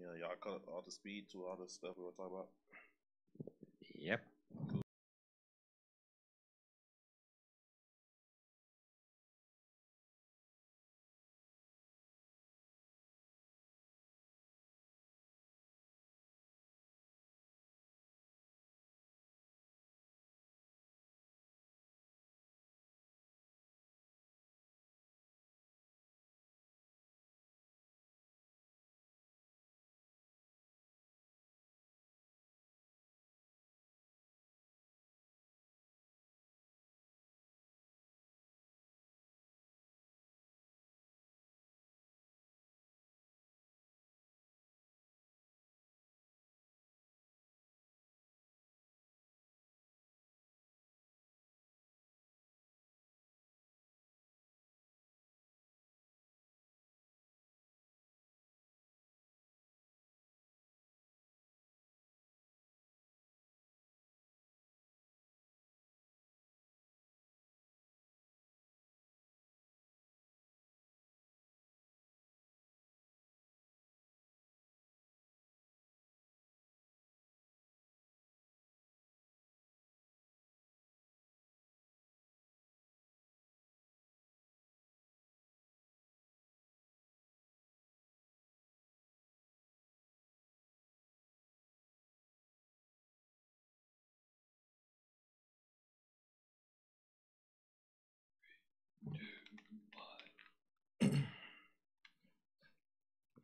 Yeah, y'all cut all the speed to all the stuff we were talking about. Yep.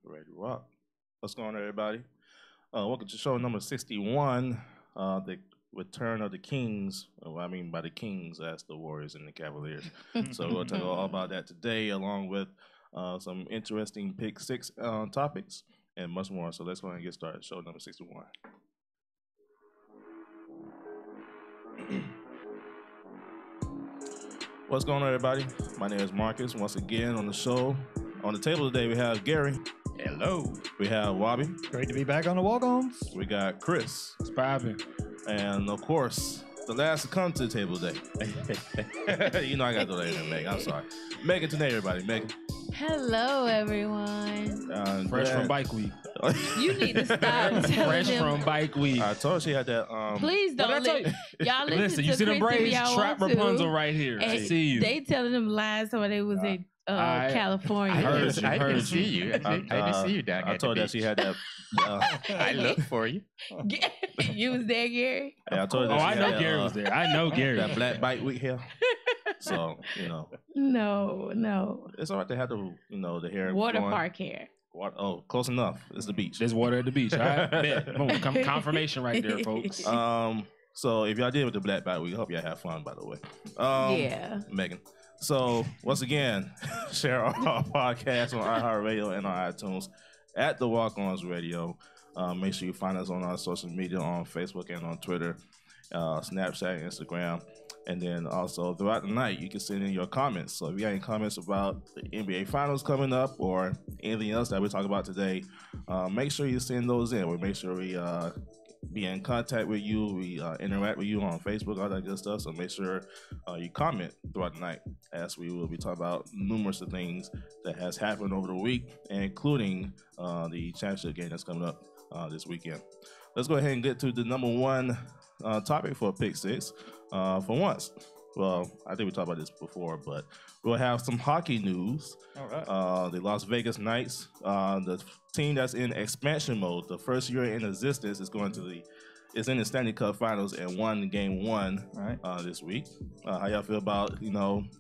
Ready to rock. What's going on, everybody? Welcome to show number 61, the return of the Kings. What I mean by the Kings, that's the Warriors and the Cavaliers. So we'll talk all about that today, along with some interesting pick six topics and much more. So let's go ahead and get started. Show number 61. What's going on, everybody? My name is Marcus. Once again on the show. On the table today, we have Gary. Hello. We have Wabi. Great to be back on the Walk-Ons. We got Chris. It's popping. And of course, the last to come to the table today. You know I got to do that in Megan. I'm sorry. Megan today, everybody. Megan. Hello, everyone. Fresh from Bike Week. You need to stop telling Fresh them. from Bike Week. I told her she had that. Please What don't did I let y'all Listen, you to see the Chris if braids? y'all Trap want to. Rapunzel right here. I And see you. They telling them lies so they was in California. I heard you. I didn't see you. I didn't see you down I at told the her she beach. had that. I looked for you. You was there, Gary? I told her Oh, she I had know that, Gary was there. I know Gary. That black bite week hair. So, you know. No. It's all right to have the, the hair. Water flowing. park hair. Oh, close enough. It's the beach. There's water at the beach. All right, bet. Boom. Confirmation right there, folks. So if y'all did with the black bite week, I hope y'all have fun, by the way. Yeah. Megan. So once again, share our podcast on iHeartRadio and on iTunes at the Walk-Ons Radio. Make sure you find us on our social media on Facebook and on Twitter, Snapchat, Instagram. And then also throughout the night, you can send in your comments. So if you got any comments about the NBA Finals coming up or anything else that we talk about today, make sure you send those in. We'll make sure we be in contact with you. We interact with you on Facebook, all that good stuff. So make sure you comment throughout the night, as we will be talking about numerous of things that has happened over the week, including the championship game that's coming up this weekend. Let's go ahead and get to the number one topic for Pick Six. For once, well, I think we talked about this before, but we'll have some hockey news. All right. The Las Vegas Knights, the team that's in expansion mode, the first year in existence, is in the Stanley Cup Finals and won game one this week. How y'all feel about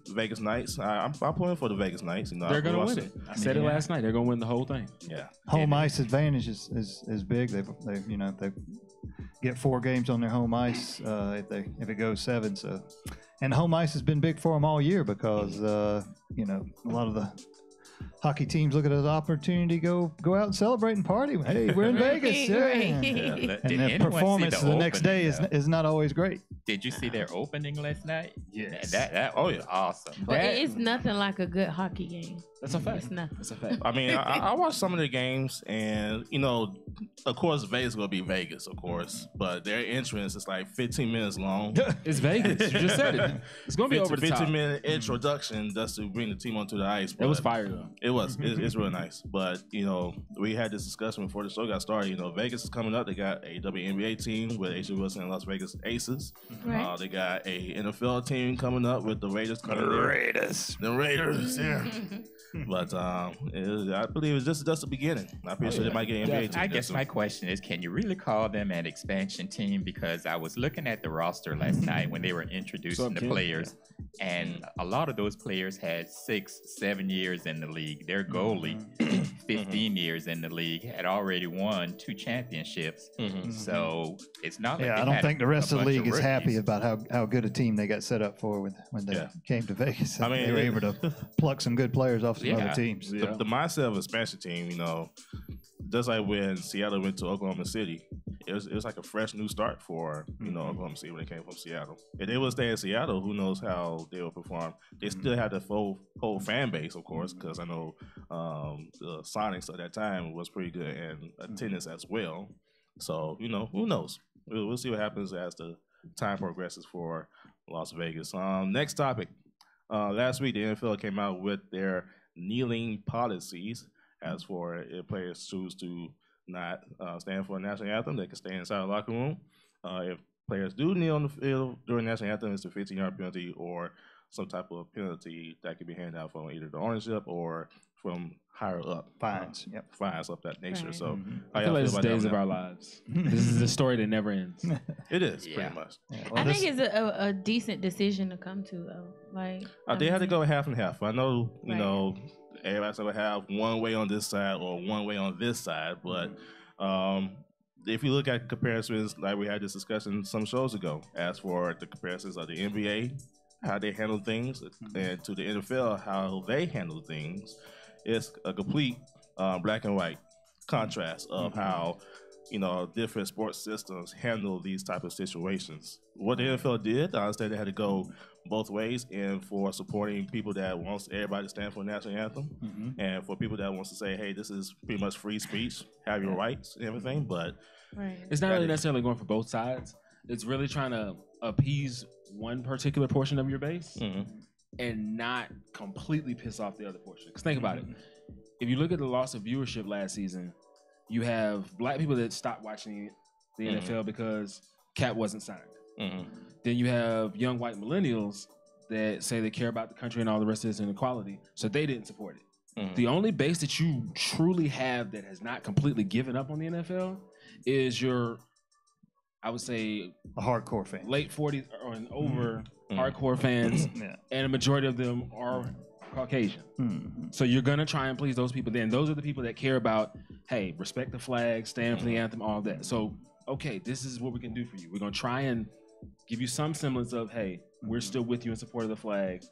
Vegas Knights? I'm pulling for the Vegas Knights. They're gonna win it. I said it last night. They're gonna win the whole thing. Yeah. Home ice advantage is big. They get 4 games on their home ice if it goes 7. So, and home ice has been big for them all year because a lot of the hockey teams look at it as an opportunity to go out and celebrate and party. Hey, we're in Vegas. Yeah. And the performance the next day is not always great. Did you see their opening last night? Yes. That was awesome. Well, it's nothing like a good hockey game. That's a fact. It's nothing. That's a fact. I mean, I watched some of the games, and of course, Vegas will be Vegas, of course, but their entrance is like 15 minutes long. It's Vegas. You just said it. It's gonna be over the top. 15-minute introduction just to bring the team onto the ice. It was fire though. It was. It's real nice. But, we had this discussion before the show got started. Vegas is coming up. They got a WNBA team with A'ja Wilson and Las Vegas Aces. Right. They got a NFL team coming up with the Raiders coming there. The Raiders, yeah. But I believe it's just the beginning. I'm pretty sure they might get an NBA team. I guess my question is, can you really call them an expansion team? Because I was looking at the roster last night when they were introducing the players, and a lot of those players had 6-7 years in the league. Their goalie, 15 years in the league, had already won 2 championships. So it's not like I don't think the rest of the league is happy about how good a team they got set up for when they came to Vegas. I mean, they were able to pluck some good players off some other teams. The mindset of an expansion team, just like when Seattle went to Oklahoma City, it was like a fresh new start for Oklahoma City when they came from Seattle. If they would stay in Seattle, who knows how they will perform. They still had the whole fan base, of course, because I know the Sonics at that time was pretty good and attendance as well. So who knows? We'll see what happens as the time progresses for Las Vegas. Next topic. Last week, the NFL came out with their kneeling policies. As for if players choose to not stand for a national anthem, they can stay inside the locker room. If players do kneel on the field during the national anthem, it's a 15-yard penalty or some type of penalty that can be handed out from either the ownership or from higher up. Fines. Fines of that nature. Right. So I feel like it's the days of our lives. This is a story that never ends. It is, pretty much. Yeah, well, I think it's a decent decision to come to, though. They had to go half and half. I know, everybody's going to have one way on this side or one way on this side, but if you look at comparisons, like we had this discussion some shows ago, as for the comparisons of the NBA, how they handle things, and to the NFL, how they handle things, it's a complete black and white contrast of how different sports systems handle these type of situations. What the NFL did, I understand they had to go both ways, and for supporting people that wants everybody to stand for the national anthem, and for people that wants to say, hey, this is pretty much free speech, have your rights and everything, but it's not really necessarily going for both sides. It's really trying to appease one particular portion of your base and not completely piss off the other portion. Because think about it. If you look at the loss of viewership last season, you have black people that stopped watching the NFL because Cap wasn't signed. Then you have young white millennials that say they care about the country and all the rest of this inequality, so they didn't support it. The only base that you truly have that has not completely given up on the NFL is your, I would say, a hardcore fan, late 40s and over hardcore fans, and a majority of them are Caucasian. So you're gonna try and please those people. Then those are the people that care about, hey, respect the flag, stand for the anthem, all that. So okay, this is what we can do for you. We're gonna try and give you some semblance of, hey, we're still with you in support of the flag.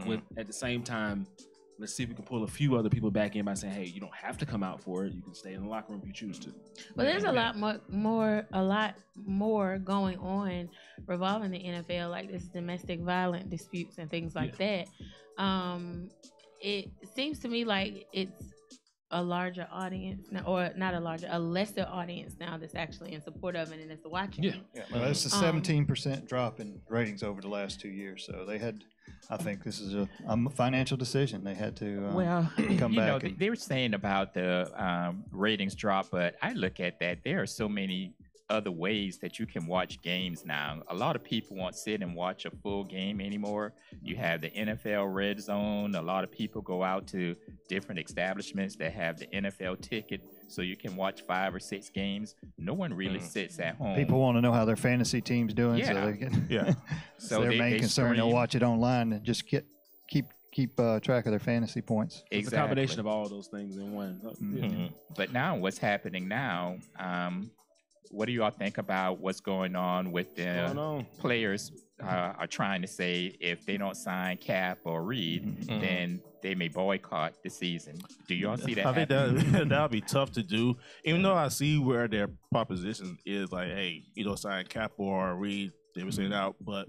With at the same time, let's see if we can pull a few other people back in by saying, hey, you don't have to come out for it. You can stay in the locker room if you choose to. Well, there's a lot more going on revolving the NFL, like this domestic violent disputes and things like that. It seems to me like it's a larger audience now, or not a larger, a lesser audience now that's actually in support of it and it's watching it. Well, it's a 17% drop in ratings over the last 2 years. So they had, I think this is a financial decision. They had to come back. They were saying about the ratings drop, but I look at that. There are so many other ways that you can watch games now. A lot of people won't sit and watch a full game anymore. You have the NFL Red Zone. A lot of people go out to different establishments that have the NFL ticket, so you can watch 5 or 6 games. No one really sits at home. People want to know how their fantasy team's doing, so they can. So their main concern, they'll watch it online and just keep track of their fantasy points. Exactly. It's a combination of all those things in one. But now, what's happening now? What do you all think about what's going on with the players are trying to say if they don't sign Cap or Reed, then they may boycott the season. Do you all see that? I think that'll be tough to do. Even though I see where their proposition is like, hey, you don't sign Cap or Reed, they were saying out, but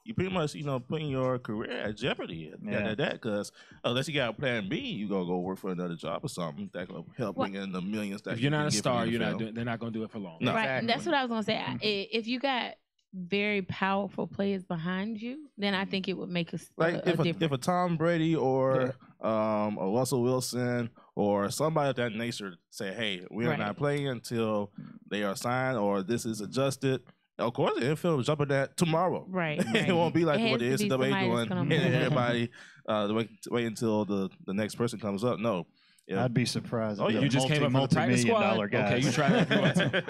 you pretty much, putting your career at jeopardy at that, because unless you got a plan B, you gonna go work for another job or something that gonna help bring in the millions. That if you're not a star, they're not gonna do it for long. No. Right, exactly. That's what I was gonna say. If you got very powerful players behind you, then I think it would make a difference. If a Tom Brady or or Russell Wilson or somebody of that nature say, hey, we are not playing until they are signed or this is adjusted. Of course, the NFL will jump at that tomorrow. Right. It won't be like what the NCAA doing and everybody wait until the next person comes up. No. Yeah. I'd be surprised. Oh, yeah. You just came up with a practice squad. Guys. Okay, you try that if you want to.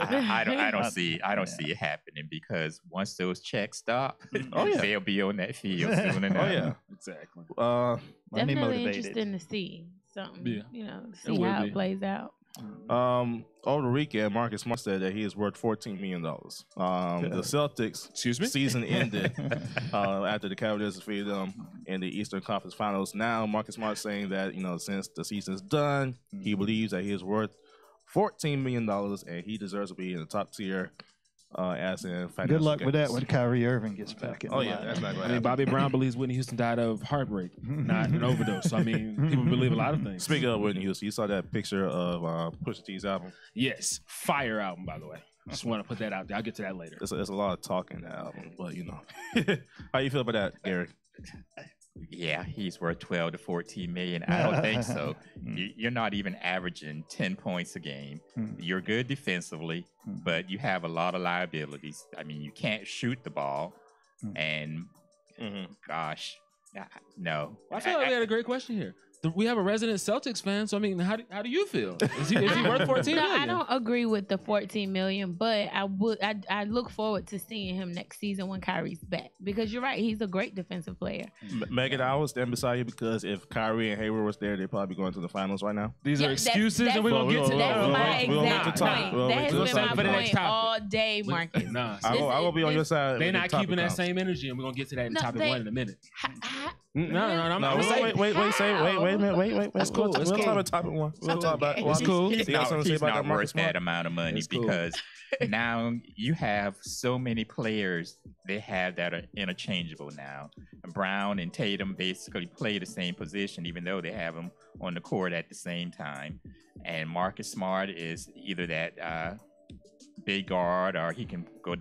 I don't see it happening because once those checks stop, they'll be on that field soon enough. Oh yeah, exactly. Definitely interesting to see something. To see how it plays out. Over the weekend, Marcus Smart said that he is worth $14 million. The Celtics season ended after the Cavaliers defeated them in the Eastern Conference Finals. Now, Marcus Smart saying that since the season's done, he believes that he is worth $14 million and he deserves to be in the top tier. As in good luck with that when Kyrie Irving gets back in. That's not going to Bobby Brown believes Whitney Houston died of heartbreak, not an overdose. So, people believe a lot of things. Speaking of Whitney Houston, you saw that picture of Pusha T's album? Yes, fire album, by the way. Just want to put that out there. I'll get to that later. There's a lot of talk in the album, but how you feel about that, Gary? Yeah, he's worth 12 to 14 million. I don't think so. You're not even averaging 10 points a game. You're good defensively, but you have a lot of liabilities. You can't shoot the ball, and gosh, no. I feel like we had a great question here. We have a resident Celtics fan, so how do you feel? Is he worth 14 million? I don't agree with the 14 million, but I look forward to seeing him next season when Kyrie's back because you're right, he's a great defensive player. Megan, I will stand beside you because if Kyrie and Hayward was there, they'd probably be going to the finals right now. These are excuses, and we're gonna get to that. That's my exact point. That has been my point all day, Marcus. I will be on your side. They're not keeping that same energy, and we're gonna get to that in topic one in a minute. No, wait a minute. That's cool. We'll talk about topic one. We'll talk about it's cool. He's not worth that amount of money because now you have so many players they have that are interchangeable now. Brown and Tatum basically play the same position even though they have them on the court at the same time. And Marcus Smart is either that big guard or he can go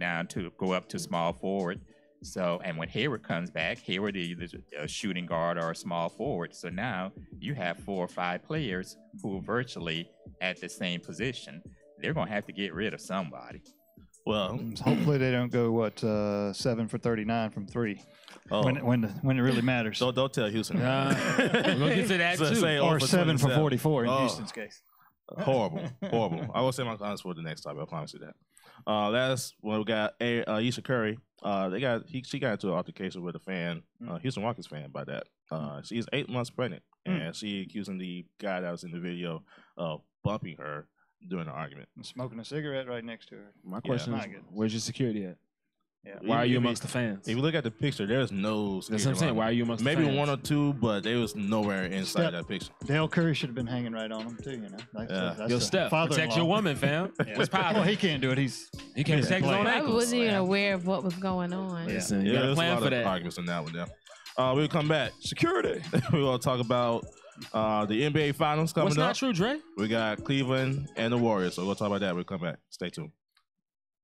up to small forward. So, and when Hayward comes back, Hayward is either a shooting guard or a small forward. So now you have 4 or 5 players who are virtually at the same position. They're going to have to get rid of somebody. Well, hopefully they don't go 7 for 39 from 3 when it really matters. So don't tell Houston. We'll get to that too. Or 7 for 44 in Houston's case. Horrible. I will say my comments for the next topic. I promise you that. Last one we got Ayesha Curry. She got into an altercation with a fan, Houston Rockets fan. By that, she's 8 months pregnant, and she accusing the guy that was in the video of bumping her during the argument, and smoking a cigarette right next to her. My question is, where's your security at? Yeah. Why are you amongst the fans? If you look at the picture, there's no security. That's what I'm saying. Why are you amongst the fans? Maybe 1 or 2, but there was nowhere inside that picture. Dale Curry should have been hanging right on him too. That's your step. Protect your woman, fam. What's poppin'? Well, he can't do it. He can't protect his own ankles. I wasn't even aware of what was going on. Listen, you got a plan for that. Arguments on that one. We'll come back. Security. We're gonna talk about the NBA Finals coming up. What's not true, Dre? We got Cleveland and the Warriors, so we'll talk about that. We'll come back. Stay tuned.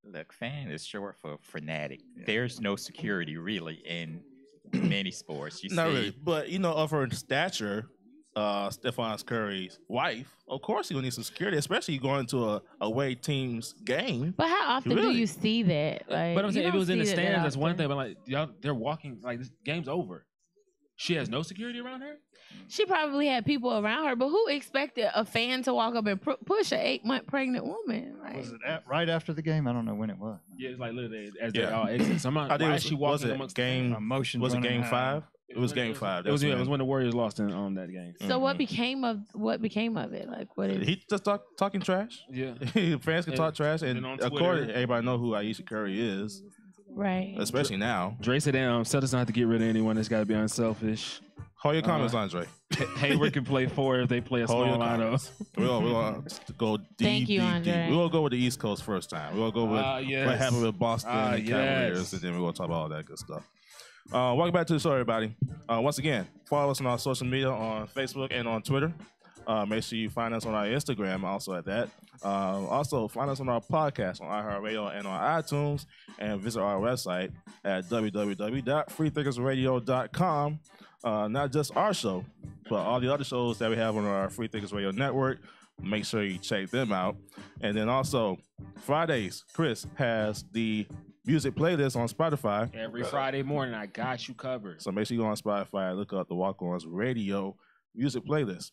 Look, fan is short for fanatic. There's no security really in many sports. Not really, but of her stature, Stephen Curry's wife, of course you'll need some security, especially going to a away team's game. But how often do you see that? But I'm saying if it was in the stands, that's one thing. But y'all, they're walking this game's over. She has no security around her? She probably had people around her, but who expected a fan to walk up and push an 8-month pregnant woman? Was it right after the game? I don't know when it was. Yeah, it's literally as they all exit. So why is she walking amongst game? Was it game 5? It was game 5. It was when the Warriors lost on that game. So what became of it? What is he just talking trash? Yeah, fans can talk trash, and of course everybody know who Ayesha Curry is. Right. Especially now. Dre said, Celtics don't have to get rid of anyone. It's got to be unselfish. Hold your comments, Andre. Hayward can play 4 if they play a small lineup. We'll go deep. Thank you, Andre. We'll go with the East Coast first time. We'll go with what happened with Boston and Cavaliers, and then we're going to talk about all that good stuff. Welcome back to the show, everybody. Once again, follow us on our social media on Facebook and on Twitter. Make sure you find us on our Instagram also at that. Also, find us on our podcast on iHeartRadio and on iTunes, and visit our website at www.freethinkersradio.com. Not just our show, But all the other shows that we have on our Freethinkers Radio Network, make sure you check them out. And then also, Fridays, Chris has the music playlist on Spotify. Every Friday morning, I got you covered. So make sure you go on Spotify and look up the Walk-Ons Radio music playlist.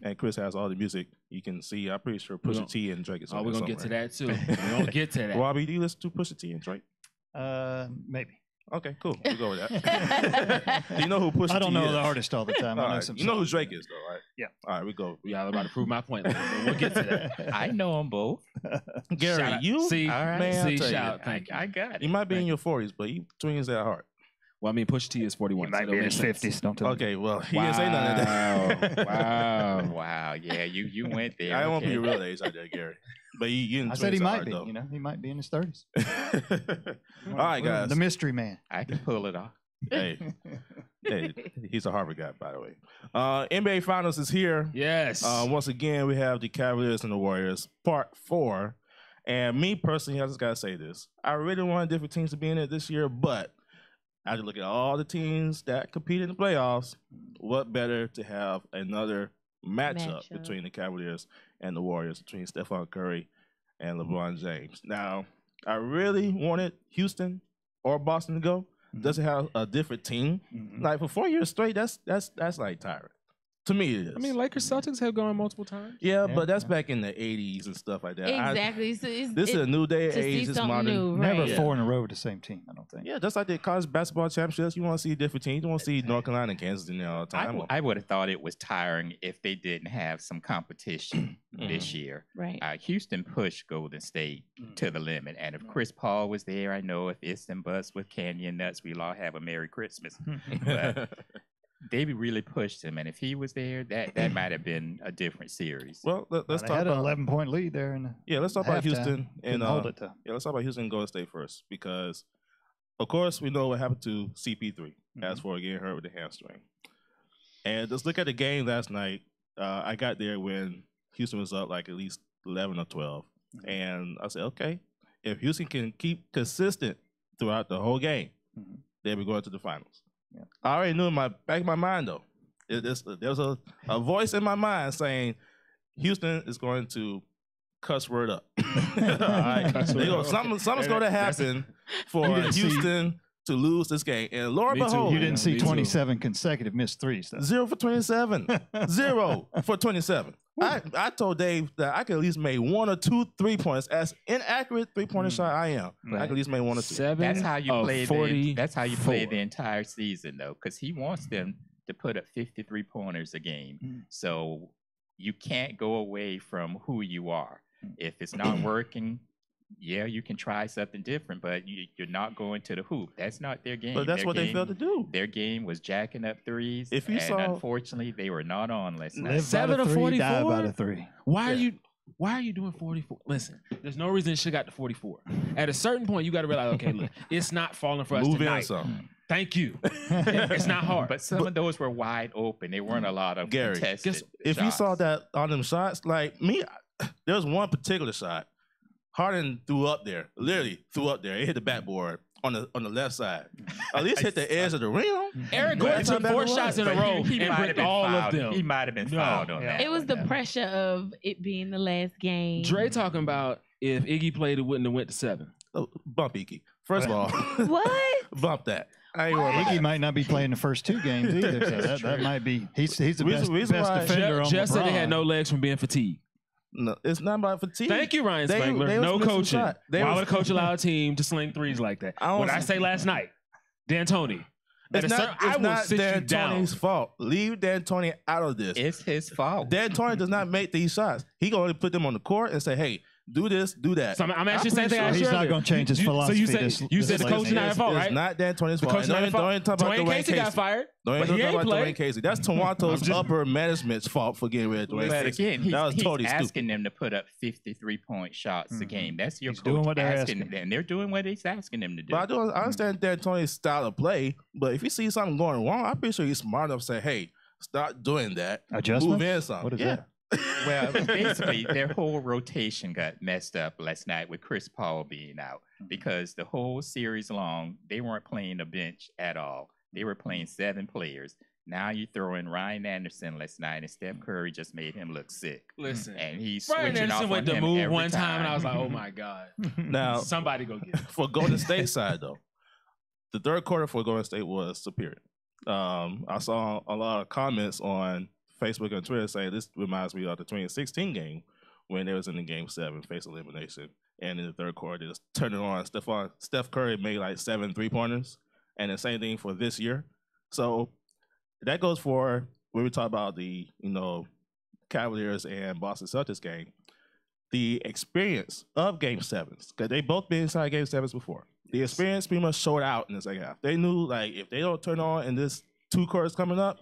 And Chris has all the music you can see. I'm pretty sure Pusha T and Drake is on we're going to get to that, too. We're going to get to that. Robbie, do you listen to Pusha T and Drake? Maybe. Okay, cool. We'll go with that. Do you know who Pusha T is? I don't know the artist all the time. I know some. You know who Drake is, though, right? Yeah. All right, we go. Y'all about to prove my point later, but we'll get to that. I know them both. Gary, you? See, all right. Man, see, I'll tell shout. you. Thank you. I got it. You might be in your 40s, but you twins at heart. Well, I mean, Pusha T is 41. He might so be in it his makes 50s. Don't tell me. Okay, well, he didn't say none of that. Wow. Wow. Yeah, you went there. I won't be okay. your real age out there, Gary. But you in I said he twins at might heart, be. though. You know, he might be in his 30s. All right, guys. The mystery man. I can pull it off. Hey, he's a Harvard guy, by the way. NBA Finals is here. Yes. Once again, we have the Cavaliers and the Warriors, Part 4. And me personally, I just gotta say this: I really wanted different teams to be in it this year, but I had to look at all the teams that compete in the playoffs. What better to have another matchup between the Cavaliers and the Warriors, between Stephon Curry and LeBron James? Now, I really wanted Houston or Boston to go. Doesn't have a different team. Like for 4 years straight, that's like tiring. To me, it is. I mean, Lakers Celtics have gone multiple times. Yeah, but that's back in the 80s and stuff like that. Exactly. This is a new day to age. see It's something modern. new, right? Never 4 in a row with the same team, I don't think. Yeah, just like the college basketball championships. You want to see different teams. You want to see North Carolina and Kansas in there all the time. I would have thought it was tiring if they didn't have some competition this year. Right. Houston pushed Golden State to the limit. And if Chris Paul was there, I know if it's and busts with Canyon Nuts, we'll all have a Merry Christmas. But they really pushed him. And if he was there, that might have been a different series. Well, let's They talk had an about 11-point lead there. let's talk about halftime. Houston and Couldn't hold it, though. let's talk about Houston and Golden State first, because of course we know what happened to CP3 as for getting hurt with the hamstring. And just look at the game last night. I got there when Houston was up like at least 11 or 12, and I said, okay, if Houston can keep consistent throughout the whole game, they'll be going to the finals. Yeah. I already knew in my back of my mind though. There was a voice in my mind saying Houston is going to cuss word up. All right? Something's going to happen for Houston to lose this game. And lo and behold, You didn't see Me too. 27 consecutive missed threes, though. 0 for 27. 0 for 27. I told Dave that I could at least make 1 or 2 3-pointers. As inaccurate 3-pointer shot I am, I could at least make 1 or 2. That's how you play. That's how you play 44. the entire season, though, because he wants them to put up 53 pointers a game. So you can't go away from who you are. If it's not working, yeah, you can try something different, but you're not going to the hoop. That's not their game. But that's what they failed to do. Their game was jacking up threes. If you and saw- unfortunately, they were not on last night. Live 7 by of the 3, die 44? by the 3. Why are you doing 44? Listen, there's no reason it should got to 44. At a certain point, you got to realize, okay, look, it's not falling for us Move in tonight. some. Thank you. It's not hard. But some of those were wide open. There weren't a lot of Gary, contested if you saw shots. that on them shots, like me, there was one particular shot. Harden threw up there, literally threw up there. It hit the backboard on the left side. At least hit the edge of the rim. Eric But Gordon that's how took bad 4 it was. shots in a But row he and might have bricked been all fouled. of them. He might have been fouled on that. It was one, the though. pressure of it being the last game. Dre talking about if Iggy played, it wouldn't have went to 7. Oh, bump Iggy. First of all, What? bump that. I ain't worried about Iggy that. might not be playing the first 2 games either, so that might be. He's the best Reason why- defender on Just said they had LeBron. no legs from being fatigued. No, it's not about fatigue. Thank you, Ryan They Spangler. was No missing coaching. shot. They Why was- would a coach allow a team to sling threes like that? I don't What I see- say last night, D'Antoni. It's I will sit you down. D'Antoni's fault. Leave D'Antoni out of this. It's his fault. D'Antoni does not make these shots. He can only put them on the court and say, hey, do this, do that. So I'm asking the same thing I asked He's you not earlier. going to change his philosophy. So you said the this coach is not at late. fault, It's right? not D'Antoni's The fault. coach And not at fault. don't even talk about Dwayne Dwayne Casey got fired. Don't but even he talk ain't about played. Dwayne Casey. That's Toronto's upper management's fault for getting rid of Dwayne But Casey. again, that was he's totally asking stupid. them to put up 53-point shots a game. That's your He's coach doing what they're asking asking. them, and they're doing what he's asking them to do. But I understand D'Antoni's style of play, but if you see something going wrong, I'm pretty sure he's smart enough to say, hey, stop doing that. Adjustments? Move in something. What is yeah. that? Well, basically, their whole rotation got messed up last night with Chris Paul being out because the whole series long, they weren't playing a bench at all. They were playing 7 players. Now you throw in Ryan Anderson last night, and Steph Curry just made him look sick. Listen, And he's Ryan switching Anderson off went on to him move every one time, and I was like, oh my God. Now, Somebody go get him. for Golden State side, though, the third quarter for Golden State was superior. I saw a lot of comments on Facebook and Twitter saying this reminds me of the 2016 game when they was in the Game 7, face elimination. And in the third quarter, they just turned it on. Steph Curry made like 7 3-pointers. And the same thing for this year. So that goes for when we talk about the, Cavaliers and Boston Celtics game. The experience of Game 7s, because they both been inside Game 7s before. The experience pretty much showed out in the second half. They knew, like, if they don't turn on in this 2 quarters coming up,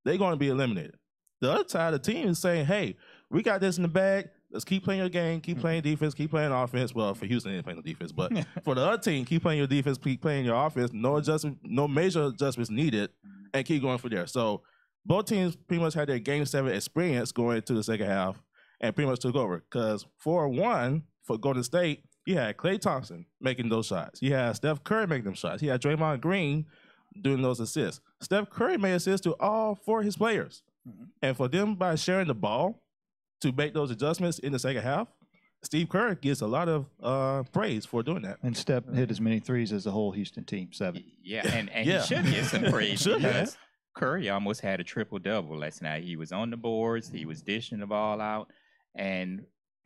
they're going to be eliminated. The other side of the team is saying, hey, we got this in the bag. Let's keep playing your game, keep playing defense, keep playing offense. Well, for Houston, they didn't play no defense. But for the other team, keep playing your defense, keep playing your offense. No major adjustments needed, and keep going from there. So both teams pretty much had their Game 7 experience going into the second half and pretty much took over. Because 4-1 for Golden State, you had Klay Thompson making those shots. You had Steph Curry making them shots. You had Draymond Green doing those assists. Steph Curry made assists to all 4 of his players. And for them, by sharing the ball to make those adjustments in the second half, Steve Kerr gets a lot of praise for doing that. And Steph hit as many threes as the whole Houston team, 7. Yeah, and he should get some praise because Curry almost had a triple-double last night. He was on the boards. He was dishing the ball out. And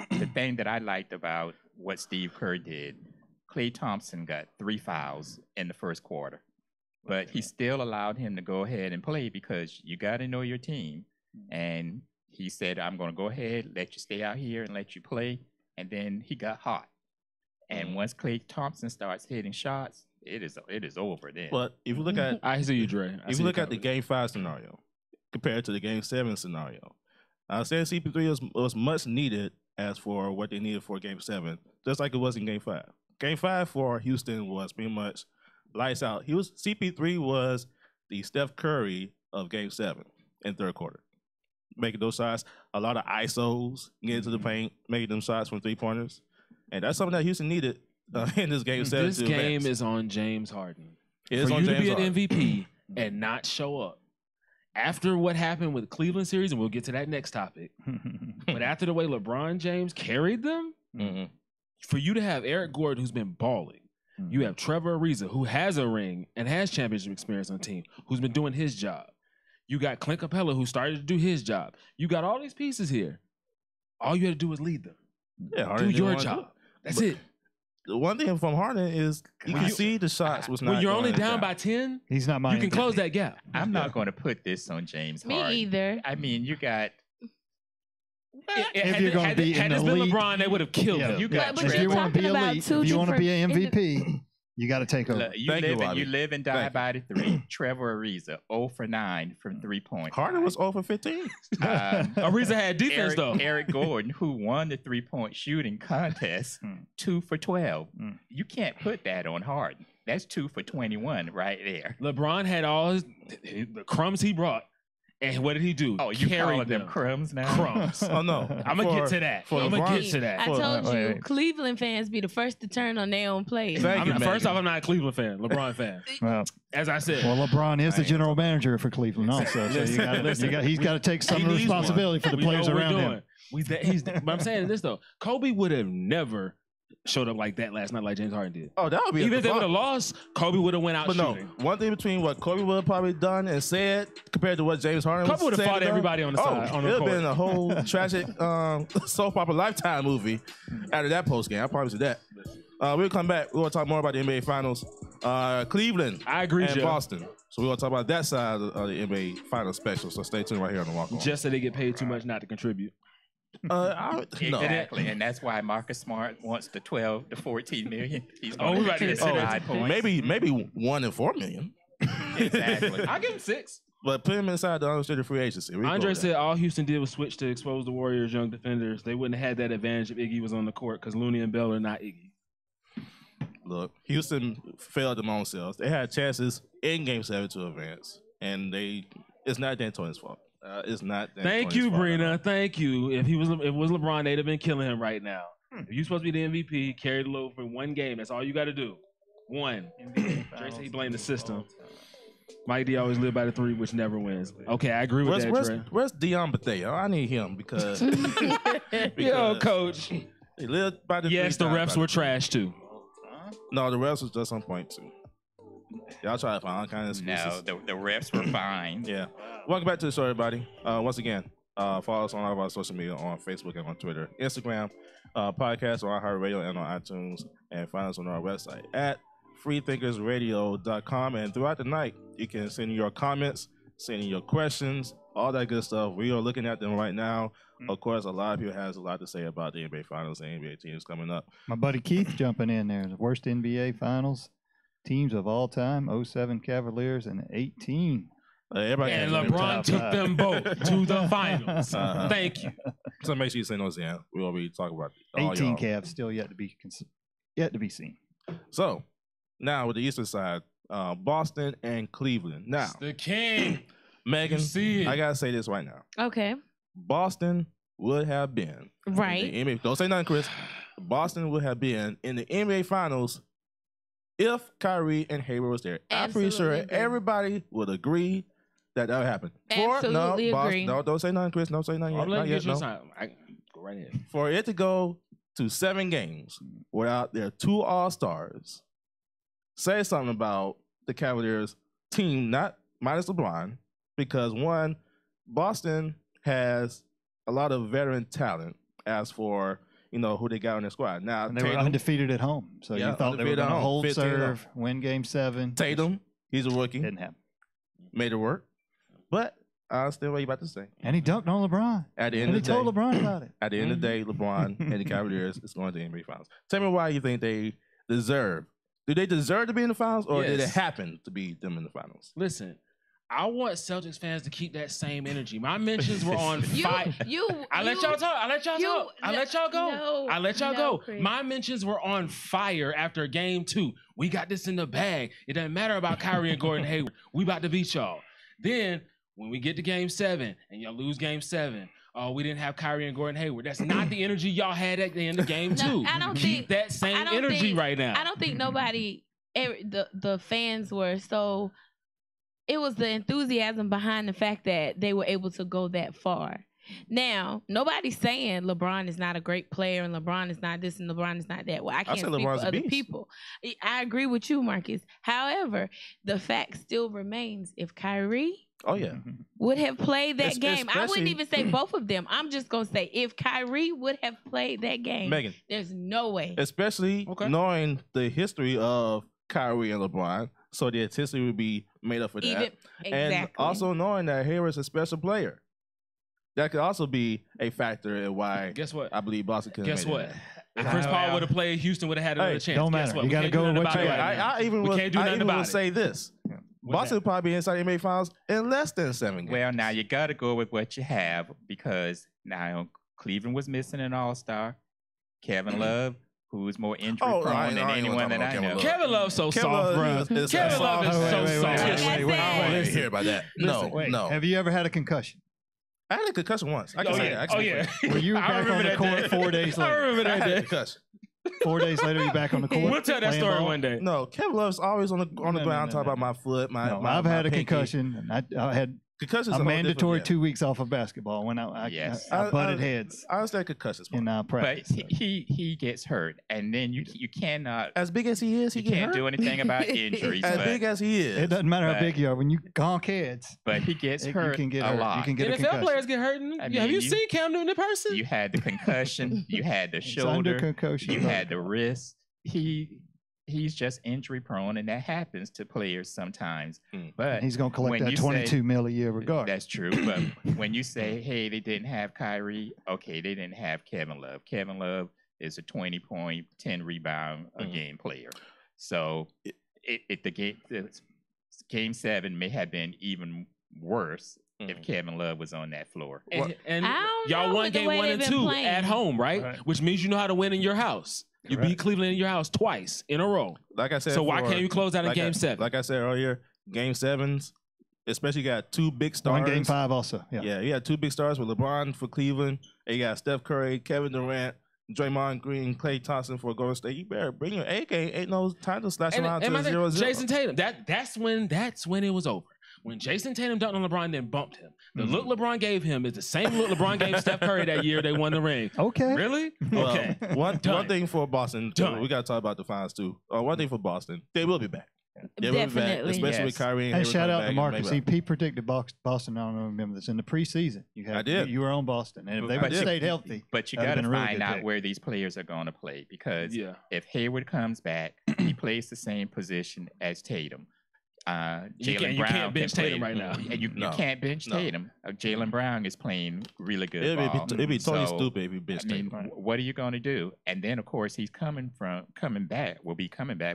the thing that I liked about what Steve Kerr did, Klay Thompson got 3 fouls in the first quarter. But he still allowed him to go ahead and play because you got to know your team. And he said, I'm going to go ahead, let you stay out here and let you play. And then he got hot. And once Klay Thompson starts hitting shots, it is over then. But if you look at I see you, Dre. if you look at the Game 5 scenario compared to the Game 7 scenario, saying CP3 was much needed as for what they needed for Game 7, just like it was in Game 5. Game 5 for Houston was pretty much lights out. CP3 was the Steph Curry of Game 7 in third quarter. Making those shots, a lot of ISOs, getting to the paint, making them shots from 3-pointers. And that's something that Houston needed in this Game 7. This game is on James Harden. It is for on you James to be Harden. an MVP and not show up. After what happened with the Cleveland series, and we'll get to that next topic, but after the way LeBron James carried them, for you to have Eric Gordon, who's been balling, you have Trevor Ariza, who has a ring and has championship experience on the team, who's been doing his job. You got Clint Capella, who started to do his job. You got all these pieces here. All you had to do was lead them. Yeah, Harden do didn't your wanna job. do it. That's But it. The one thing from Harden is you can see the shots was not. When you're only going down by 10, He's not you mine. can close that gap. I'm not going to put this on James Me Harden. either. I mean, you got If you're going to be had an this been elite, LeBron, they would have killed him. You got But if you're you want to be talking about elite, two if you want to be an different MVP, you got to take over. Look, you Thank you, live Bobby. you live and die by the 3. Trevor Ariza, 0 for 9 from 3-point. Harden was over 15. Ariza had defense, though. Eric Gordon, who won the 3-point shooting contest, 2 for 12. You can't put that on Harden. That's 2 for 21 right there. LeBron had all the crumbs he brought. And what did he do? Oh, you carried calling them crumbs now? Crumbs. Oh no, I'm going to get to that. I'm going to get to that. I told you, wait. Cleveland fans be the first to turn on their own players. Thank you, First Megan. off, I'm not a Cleveland fan. LeBron fan. Well, As I said. LeBron is the general manager for Cleveland also. So he's got to take some He of the needs one. responsibility for the we know players what we're around doing. him. But I'm saying this, though. Kobe would have never showed up like that last night like James Harden did. Oh, that would be Even a if they would have fun. lost, Kobe would have went out But no, shooting. one thing between what Kobe would have probably done and said compared to what James Harden Kobe would have said fought and done, everybody on the side. On it the would have court. been a whole tragic soap opera Lifetime movie out of that post game. I promise you that. We'll come back. We're going to talk more about the NBA Finals. Cleveland I agree, and Joe. Boston. So we're going to talk about that side of the NBA Finals special. So stay tuned right here on the Walk-On. Just so they get paid too much not to contribute. No. Exactly, and that's why Marcus Smart wants the 12 to 14 million. He's Oh, going we about to to get to that. 5 points. Maybe 1 in 4 million. Exactly. I'll give him 6. But put him inside the unrestricted free agency. We Andre go said all Houston did was switch to expose the Warriors' young defenders. They wouldn't have had that advantage if Iggy was on the court because Looney and Bell are not Iggy. Look, Houston failed them on themselves. They had chances in Game 7 to advance, and it's not D'Antoni's fault. It's not. Thank you, Brina. Thank you. If it was LeBron, they'd have been killing him right now. If you're supposed to be the MVP, carry the load for one game. That's all you got to do. One. Dre said he blamed the system. Mike D always live by the 3, which never wins. Okay, I agree with that, Trey. Where's Dion Bethea? I need him because Yo, coach. He lived by the Yes, the refs were trash too. No, the refs was just on point too. Y'all try to find all kinds of excuses. No, the refs were fine. Yeah. Welcome back to the show, everybody. Once again, follow us on all of our social media on Facebook and on Twitter, Instagram, podcast on iHeartRadio and on iTunes, and find us on our website at freethinkersradio.com. And throughout the night, you can send in your comments, send in your questions, all that good stuff. We are looking at them right now. Of course, a lot of people has a lot to say about the NBA Finals and NBA teams coming up. My buddy Keith jumping in there. The worst NBA Finals teams of all time, 07 Cavaliers and 18. And LeBron took them both to the finals. Thank you. So make sure you send those in. We'll be talking about 18 Cavs still yet to be seen. So now with the Eastern side, Boston and Cleveland. Now it's the king. Megan, I gotta say this right now. Okay. Boston would have been right. NBA, don't say nothing, Chris. Boston would have been in the NBA Finals if Kyrie and Hayward was there. Absolutely I'm pretty sure agree. everybody would agree that would happen. Absolutely agree. No, don't say nothing, Chris. Don't say nothing. I'm Not letting you yet, get no. your time. Go right ahead. For it to go to 7 games without their 2 All-Stars, say something about the Cavaliers team, not minus LeBron, because one, Boston has a lot of veteran talent as for who they got on their squad. Now and they were undefeated at home, so you thought they were going to hold serve, win Game 7. Tatum, he's a rookie. Didn't happen. Made it work, but I understand what you're about to say. And he dunked on LeBron. At the end of the day, told LeBron about it. At the end of the day, LeBron and the Cavaliers is going to the NBA Finals. Tell me why you think they deserve. Do they deserve to be in the finals, or did it happen to be them in the finals? Listen, I want Celtics fans to keep that same energy. My mentions were on fire. I let y'all talk. I let y'all go. I let y'all go. Chris. My mentions were on fire after Game 2. We got this in the bag. It doesn't matter about Kyrie and Gordon Hayward. We about to beat y'all. Then when we get to Game 7 and y'all lose Game 7, we didn't have Kyrie and Gordon Hayward. That's not the energy y'all had at the end of Game 2. I don't keep that same energy right now. I don't think nobody, the fans were so. It was the enthusiasm behind the fact that they were able to go that far. Now, nobody's saying LeBron is not a great player and LeBron is not this and LeBron is not that. Well, I can't speak for other people. I agree with you, Marcus. However, the fact still remains, if Kyrie would have played that game, I wouldn't even say both of them. I'm just going to say, if Kyrie would have played that game, Megan, there's no way. Especially knowing the history of Kyrie and LeBron, so the history would be made up for that. And also knowing that Hayward's a special player. That could also be a factor in why I believe Boston could have made it. If Chris Paul would have played, Houston would have had another chance. Don't matter. You got to go with what you got. I even will say this. Boston will probably be inside the NBA Finals in less than 7 games. Well, now you got to go with what you have, because now Cleveland was missing an All-Star. Kevin Love, who's more injury prone than anyone that I know. Kevin Love's so soft, bro. Kevin Love is so soft. I don't want to hear about that. No. Have you ever had a concussion? I had a concussion once. I can say that. Were you back on the court 4 days later? I remember that day. Concussion. 4 days later, you back on the court. We'll tell that story one day. No, Kevin Love's always on the ground talking about my foot. I've had a concussion, and I had concussions a mandatory 2 weeks off of basketball when I butted heads. I understand concussions in practice. But he gets hurt, and then you cannot. As big as he is, you can't do anything about injuries. As big as he is, it doesn't matter how big you are when you conk heads. But he gets hurt. You can get a lot. You can get NFL players get hurt. Have you seen Cam Newton in person? You had the concussion. You had the shoulder. Concussion. You had the wrist. He's just injury prone, and that happens to players sometimes. But he's going to collect that $22 million a year regardless. That's true. But when you say, hey, they didn't have Kyrie, okay, they didn't have Kevin Love. Kevin Love is a 20-point, 10 rebound a game player. So the game 7 may have been even worse if Kevin Love was on that floor. And y'all won game 1 and 2 at home, right? Which means you know how to win in your house. You beat Cleveland in your house twice in a row. Like I said, so why can't you close out in Game 7? Like I said earlier, Game 7s, especially you got 2 big stars. One Game 5 also. Yeah, you got 2 big stars with LeBron for Cleveland. And you got Steph Curry, Kevin Durant, Draymond Green, Klay Thompson for Golden State, you better bring your A game. Ain't no time to slash around to 0-0. Jason Tatum. That's when it was over. When Jason Tatum dunked on LeBron, then bumped him. The look LeBron gave him is the same look LeBron gave Steph Curry that year they won the ring. Okay. Really? Well, Okay. One thing for Boston, we got to talk about the finals too. One thing for Boston, they will be back. They will be back, Definitely. especially with Kyrie and Hey, Hayward shout coming out back to and Marcus. maybe- He predicted Boston. I don't remember this in the preseason. I did. You were on Boston, and if they But would have stayed healthy, But you that'd got have to been a really find good out pick. where these players are going to play because Yeah. if Hayward comes back, he plays the same position as Tatum. Jalen Brown can't bench can Tatum play- right now. And you can't bench No. Tatum. Jalen Brown is playing really good It'd ball. be totally So, stupid if you bitch I mean, Tatum. what are you going to do? And then, of course, he's coming back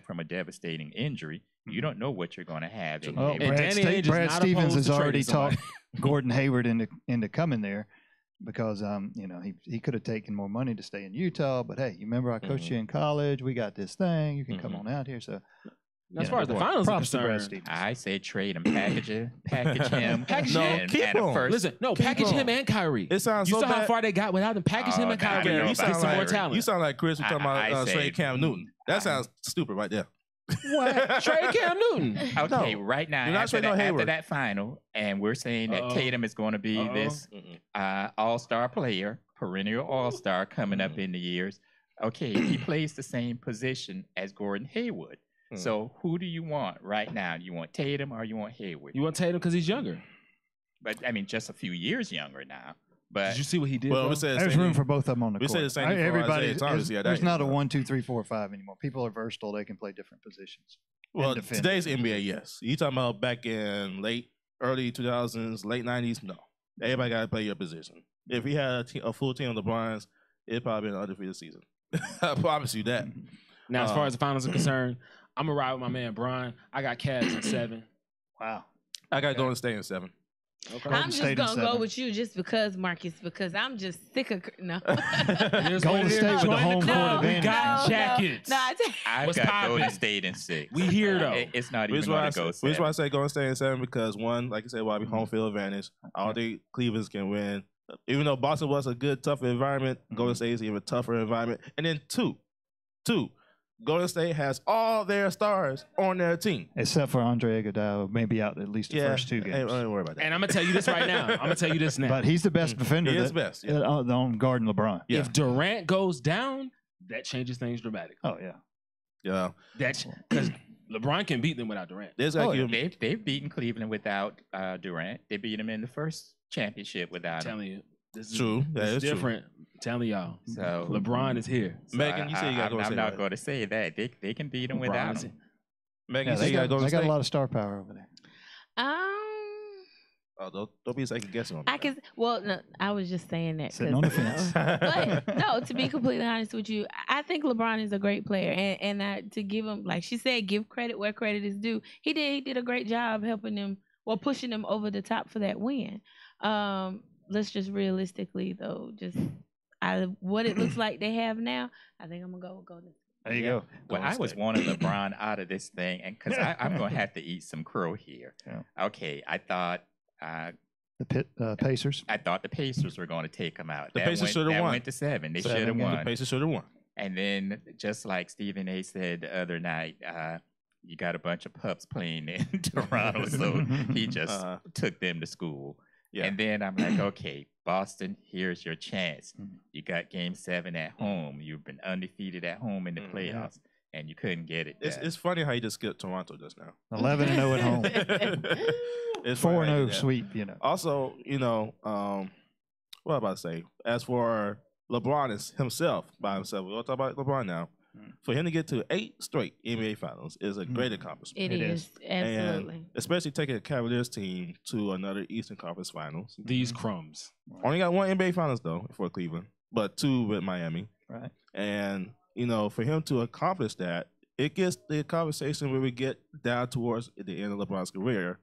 from a devastating injury. You don't know what you're going to have. in Well, Hayward. Danny Ainge is Brad not Stevens opposed has to already trading somebody. talked Gordon Hayward into coming there because he could have taken more money to stay in Utah. But hey, you remember I coached you in college. We got this thing. You can come on out here. So As far as the finals are props to Brad concerned, Stevens. I say trade him, package him, package No, him, keep and a him. first. listen, no, Keep package on. him and Kyrie. It sounds You so saw how bad. far they got without them. Package him and Oh, Kyrie. nah, You nobody sound Get some more like talent. you sound like Chris. We talking I about say- straight Cam Newton. That sounds stupid right there. What? Trade Cam Newton. Okay, No, right now you're not after trading no that, Hayward. final, and we're saying that Tatum is going to be this all-star player, perennial all-star coming up in the years. Okay, he plays the same position as Gordon Hayward. So who do you want right now? You want Tatum or you want Hayward? You want Tatum because he's younger. But I mean, just a few years younger now. But Did you see what he did? Well, though? we said the There's same room thing. for both of them on the We court. said the same thing for Everybody, Isaiah Thomas. Yeah, there's that not a is- 1, 2, 3, 4, 5 anymore. People are versatile. They can play different positions. Well, and defend. today's NBA, yes. You talking about back in early 2000s, late 90s? No. Everybody got to play your position. If he had a full team of LeBrons, it'd probably be an undefeated season. I promise you that. Now, as far as the finals are concerned, I'm gonna ride with my man Brian. I got Cavs in 7. Wow. I got Golden State in 7. Okay. I'm just State in gonna go 7. with you just because, Marcus, because I'm just sick of no. Here's Golden what it is. State with the Join home court club. We advantage. got jackets. No, I tell- I've What's got poppin'? Golden State in 6. We here though. It's not even Which why going I to go say, which 7. why I say Golden State in 7 because one, like you said, why we home field advantage. I don't think Cleveland's can win. Even though Boston was a good, tougher environment, Golden State is an even tougher environment. And then two, Golden State has all their stars on their team. Except for Andre Iguodala, maybe out at least the first 2 games. Don't worry about that. And I'm gonna tell you this right now. I'm gonna tell you this now. But he's the best defender. He is that- best, yeah. on guarding LeBron. Yeah. If Durant goes down, that changes things dramatically. Oh yeah. Yeah. That's because LeBron can beat them without Durant. There's like you. They've beaten Cleveland without Durant. They beat them in the first championship I'm without him. telling you, this True. Is, That this is is true. different. I'm telling y'all. So LeBron is here. so Megan, you said you got Golden I'm State, not right? going to say that. They can beat them LeBron without is him. Megan, Yeah, you said they you got got Golden a State. lot of star power over there. Oh, don't be second guessing on me. I can. Well, no, I was just saying that. Sitting on the fence. But no, to be completely honest with you, I think LeBron is a great player, and to give him, like she said, give credit where credit is due. He did a great job helping them, pushing them over the top for that win. Let's just realistically though, just out of what it looks like they have now, I think I'm gonna go with Golden. There you go. Well, I was wanting LeBron out of this thing, and because I'm going to have to eat some crow here. Yeah. Okay, I thought The Pacers. I thought the Pacers were going to take him out. The Pacers should have that won. went to 7. They 7, should have yeah. The won. Pacers should have won. And then, just like Stephen A. said the other night, you got a bunch of pups playing in Toronto, so he just took them to school. Yeah. And then I'm like, okay, Boston, here's your chance. You got Game 7 at home. You've been undefeated at home in the playoffs, and you couldn't get it done. It's funny how you just skipped Toronto just now. 11-0 at home. It's funny how you 4-0 did that. sweep. Also, what am I about to say? As for LeBron himself, by himself, we'll talk about LeBron now. For him to get to 8 straight NBA Finals is a great accomplishment. It is absolutely. And especially taking a Cavaliers team to another Eastern Conference Finals. These crumbs. Only got 1 NBA Finals though for Cleveland, but 2 with Miami. Right. And for him to accomplish that, it gets the conversation where we get down towards the end of LeBron's career.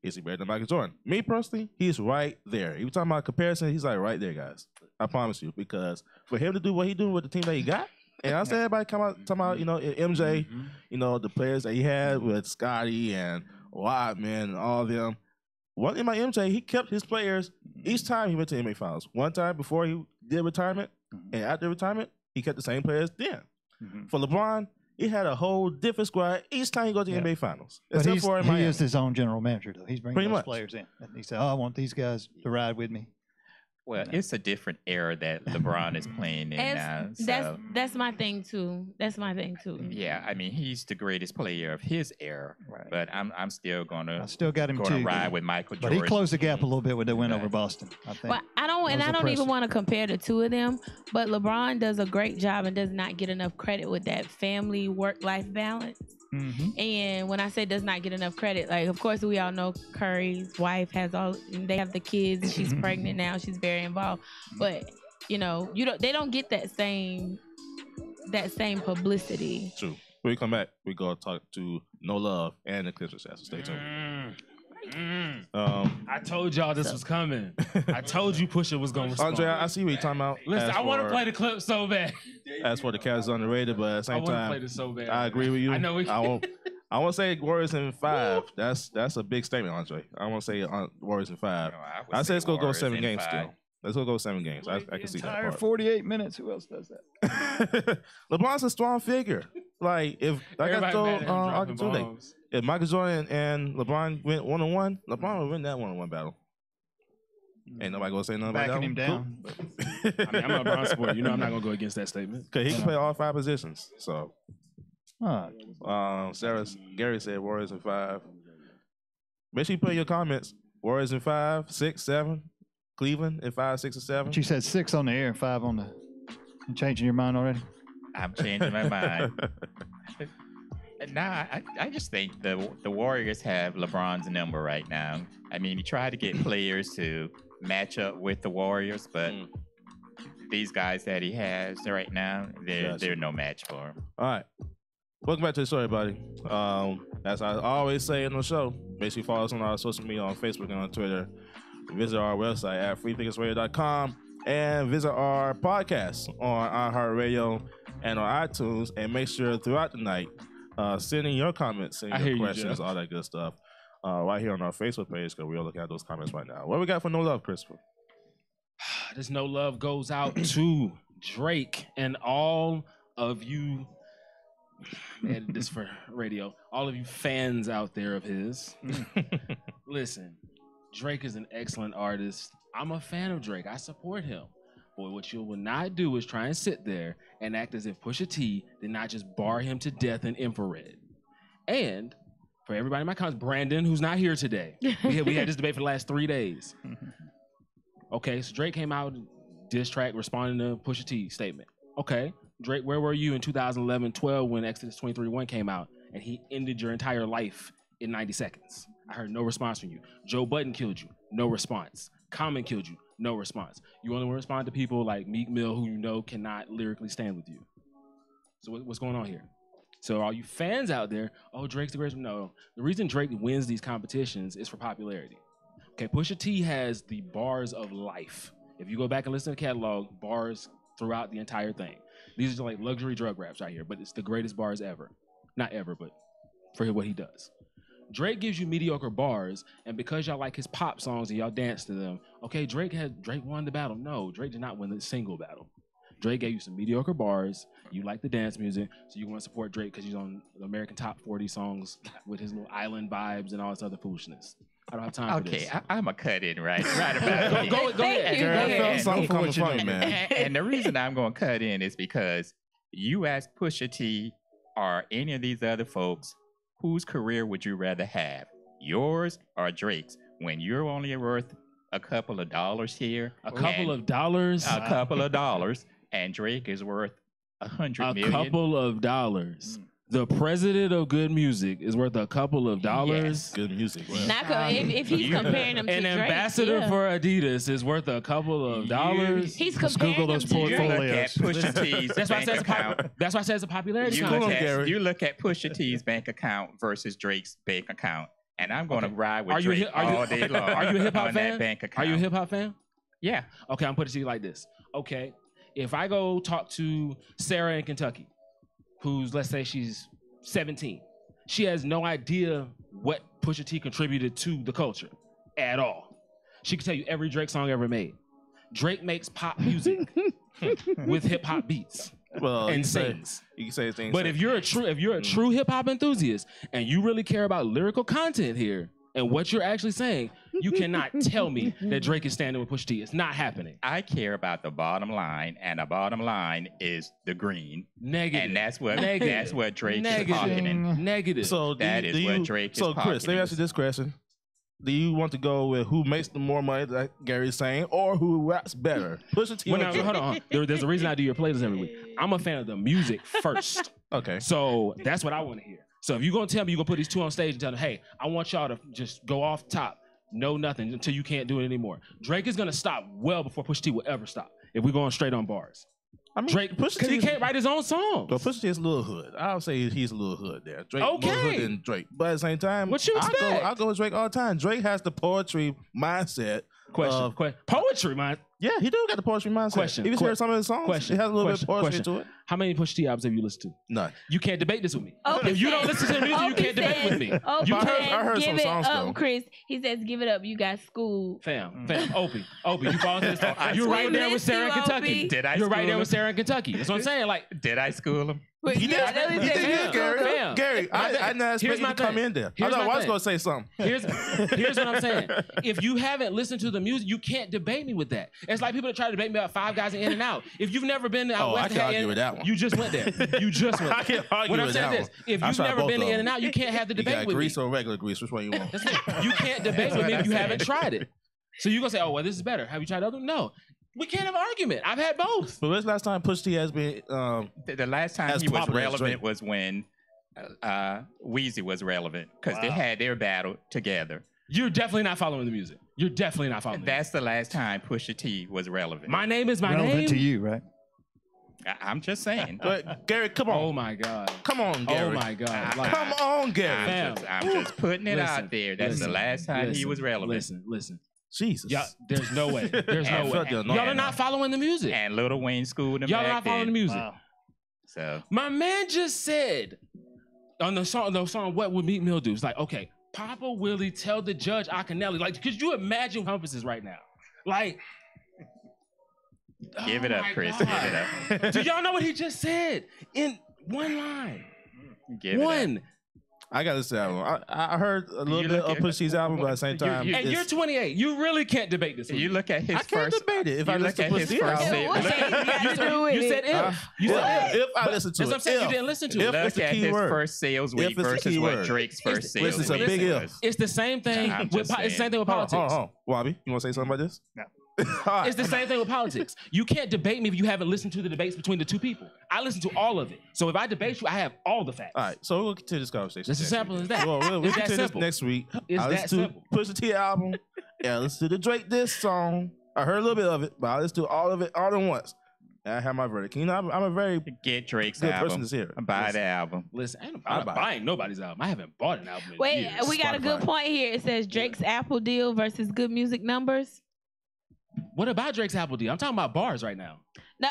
Is he better than Michael Jordan? Me personally, he's right there. You talking about comparison, he's like right there, guys. I promise you, because for him to do what he doing with the team that he got, and I said everybody talking about MJ, the players that he had with Scotty and Rodman and all of them. One thing about MJ, he kept his players each time he went to NBA Finals. One time before he did retirement, And after retirement, he kept the same players then. For LeBron, he had a whole different squad each time he goes to the NBA Finals. But he is his own general manager, though. He's bringing Pretty those much. players in. And he said, I want these guys to ride with me. Well, it's a different era that LeBron is playing in now. So. That's my thing too. Yeah, I mean he's the greatest player of his era, but I'm still I still got him too. Ride with Michael But Jordan. he closed the gap a little bit with the win over Boston, I think. Well, I don't even want to compare the two of them, but LeBron does a great job and does not get enough credit with that family work-life balance. And when I say does not get enough credit, like of course we all know Curry's wife they have the kids. She's pregnant now. She's very involved, but they don't get that same publicity. True. When we come back, we go talk to No Love and the Clippers. So stay tuned. I told y'all this was coming. I told you Pusha was going to respond. Andre, I see what you're talking about. Listen, I want to play the clip so bad. As for the Cavs is underrated, but at the same time, play this so bad. I agree with you. I know I won't say Warriors in 5. That's a big statement, Andre. I won't say Warriors in 5. No, I say let's go Warriors 7 in games 5. still. Let's go 7 games. I can see that Entire part. 48 minutes. Who else does that? LeBron's a strong figure. Like if I got to throw if Michael Jordan and LeBron went 1-on-1, LeBron would win that 1-on-1 battle. Ain't nobody gonna say nothing about that. Backing him down. I mean, I'm a LeBron supporter. I'm not gonna go against that statement. Cause he can play all 5 positions. So, Huh. Gary said Warriors in 5. Make sure you put your comments. Warriors in 5, 6, 7. Cleveland in 5, 6, or 7. But you said 6 on the air and 5 on the. You changing your mind already? I'm changing my mind. Nah, I just think the Warriors have LeBron's number right now. I mean, he tried to get players to match up with the Warriors, but these guys that he has right now, they're no match for him. All right. Welcome back to the show, everybody. As I always say in the show, make sure you follow us on our social media on Facebook and on Twitter. Visit our website at freethinkersradio.com and visit our podcast on iHeartRadio and on iTunes. And make sure throughout the night, send in your comments and your questions, all that good stuff, right here on our Facebook page, because we're looking at those comments right now. What we got for No Love, Christopher? This No Love goes out to Drake and all of you, and this for radio, all of you fans out there of his. Listen, Drake is an excellent artist. I'm a fan of Drake. I support him. But what you will not do is try and sit there and act as if Pusha T did not just bar him to death in infrared. And for everybody in my comments, Brandon, who's not here today, we had this debate for the last 3 days. Okay, so Drake came out, diss track, responding to Pusha T's statement. Okay, Drake, where were you in 2011-12 when Exodus 23:1 came out and he ended your entire life in 90 seconds? I heard no response from you. Joe Budden killed you, no response. Common killed you, no response. You only want to respond to people like Meek Mill, who you know cannot lyrically stand with you. So what's going on here? So all you fans out there, oh, Drake's the greatest. No, the reason Drake wins these competitions is for popularity. Okay, Pusha T has the bars of life. If you go back and listen to the catalog, bars throughout the entire thing. These are like luxury drug raps right here, but it's the greatest bars ever. Not ever, but for what he does. Drake gives you mediocre bars, and because y'all like his pop songs and y'all dance to them, okay, Drake won the battle. No, Drake did not win the single battle. Drake gave you some mediocre bars. You like the dance music, so you want to support Drake because he's on the American Top 40 songs with his little island vibes and all this other foolishness. I don't have time for this. Okay, I'm a cut in right about Go ahead. Something coming from you, man. And the reason I'm going to cut in is because you ask Pusha T or any of these other folks, whose career would you rather have, yours or Drake's? When you're only worth a couple of dollars here, a couple of dollars, and Drake is worth $100 million. A couple of dollars. The president of good music is worth a couple of dollars. Yes. Good music. Well. If he's comparing them to an Drake, ambassador for Adidas is worth a couple of dollars. He's comparing Google those them to Drake. portfolios. You look at Pusha T's That's why I bank said account. That's why I said it's a popularity You contest. you look at Pusha T's bank account versus Drake's bank account, and I'm going to ride with Drake all day long. Are you a hip hop on fan? that bank account. Are you a hip hop fan? Yeah. Okay, I'm putting it to you like this. Okay, if I go talk to Sarah in Kentucky, who's, let's say she's 17, she has no idea what Pusha T contributed to the culture at all. She can tell you every Drake song ever made. Drake makes pop music. with hip hop beats Well, and you sings. can say things. But if you're a true hip hop enthusiast and you really care about lyrical content here and what you're actually saying, you cannot tell me that Drake is standing with Pusha T. It's not happening. I care about the bottom line, and the bottom line is the green. Negative. And that's what Drake Negative. is pocketing. Negative. so That is what Drake is So Chris, let me pocketing. ask you this question: do you want to go with who makes the more money, like Gary's saying, or who raps better? Pusha T. Well, or now, Drake? hold on. There's a reason I do your playlist every week. I'm a fan of the music first. Okay. So that's what I want to hear. So if you're going to tell me you're going to put these two on stage and tell them, hey, I want y'all to just go off top, no nothing until you can't do it anymore. Drake is going to stop well before Pusha T will ever stop if we're going straight on bars. I mean, Drake, because he can't write his own songs. So Pusha T is a little hood. I'll say he's a little hood there. Drake more Okay. hood than Drake. But at the same time, What you expect? I go with Drake all the time. Drake has the poetry mindset. Question. Poetry, man. Yeah, he do got the poetry mindset. Question. If you hear some of his songs, Question. it has a little Question. bit of poetry Question. to it. How many Pusha T albums have you listened to? None. You can't debate this with me. Opie If you don't said- listen to the music, you Opie can't debate with me. Opie You- I said, heard some give it songs, up, though. Chris. He says, give it up. You got schooled. Fam, Opie, you fall into this. You're We right there with miss Sarah in you, Kentucky. Opie. Did I You're right school there him? with Sarah in Kentucky. That's what I'm saying. Like, Did I school him? He did. Yeah, He did Fam, good, Gary. fam. Gary, I didn't expect Here's you my to come thing. in there. Here's I thought my I was thing. going to say something. Here's what I'm saying. If you haven't listened to the music, you can't debate me with that. It's like people that try to debate me about Five Guys and In and Out. If you've never been to out Oh, west, I can and had argue In- with that one. You just went there. You just went. I can't argue What I'm with saying that is this: one. if I you've tried never both been to of In them. and Out, you can't have the You debate got with grease me. or regular grease? Which one you want? That's it. You can't debate with me if you haven't tried it. So you're gonna say, "Oh, well, this is better." Have you tried the other one? No. We can't have an argument. I've had both. But when's the last time Pusha T has been? The last time As he was popular as relevant Drake. was when Weezy was relevant because they had their battle together. You're definitely not following the music. You're definitely not following. That's the last time Pusha T was relevant. My name is my Relevant name. to you, right? I'm just saying. But Gary, come on. Oh my god. Come on, Gary. Oh my god. Like, Come on, Gary. Fam. I'm just putting it Listen, out there. That's listen, the last time he was relevant. Listen. Jesus. Yeah, there's no way. There's no And way. fuck the Y'all are annoying not following the music. And Lil Wayne schooled him Y'all are back not following the then. music. Wow. So My man just said on the song What Would Meat Mill Do? It's like, okay, Papa Willie tell the judge Akinelli. Like, could you imagine compasses right now? Like, give it oh up, my Chris. God. Give it up. Do y'all know what he just said? In one line. Give it up. One. I got this album. I heard a little You bit look of at- Pusha T's album, but at the same time, you- And you're 28. You really can't debate this. with You me. look at his I can't first. debate it. If you I look listen at to his Pusha T first. album, What that got to do with You it? said if. You if, said if. if I listen to That's what it, I'm saying. You if. didn't listen to If it. Look it's the at key his word. first sales If week it's the versus key what word. Drake's first sales Listen, it's a week big if. was. It's the same thing I'm with just it's the same saying. thing with Hold on, politics. hold on. Wobby, you want to say something about this? No. It's the same thing with politics. You can't debate me if you haven't listened to the debates between the two people. I listen to all of it. So if I debate you, I have all the facts. All right, so we'll continue this conversation. It's as simple as that. We'll It's that continue this simple. next week. It's I'll that listen to simple. Pusha T album. Yeah, listen to the Drake diss song. I heard a little bit of it, but I'll listen to all of it all at once. And I have my verdict. You know, I'm a very Get Drake's good person album. to hear. Buy the album. Listen, I'm I'll not buy it. buying nobody's album. I haven't bought an album in Wait, years. we got a good Spotify. point here. It says Drake's Apple deal versus good music numbers. What about Drake's Apple D? I'm talking about bars right now. No,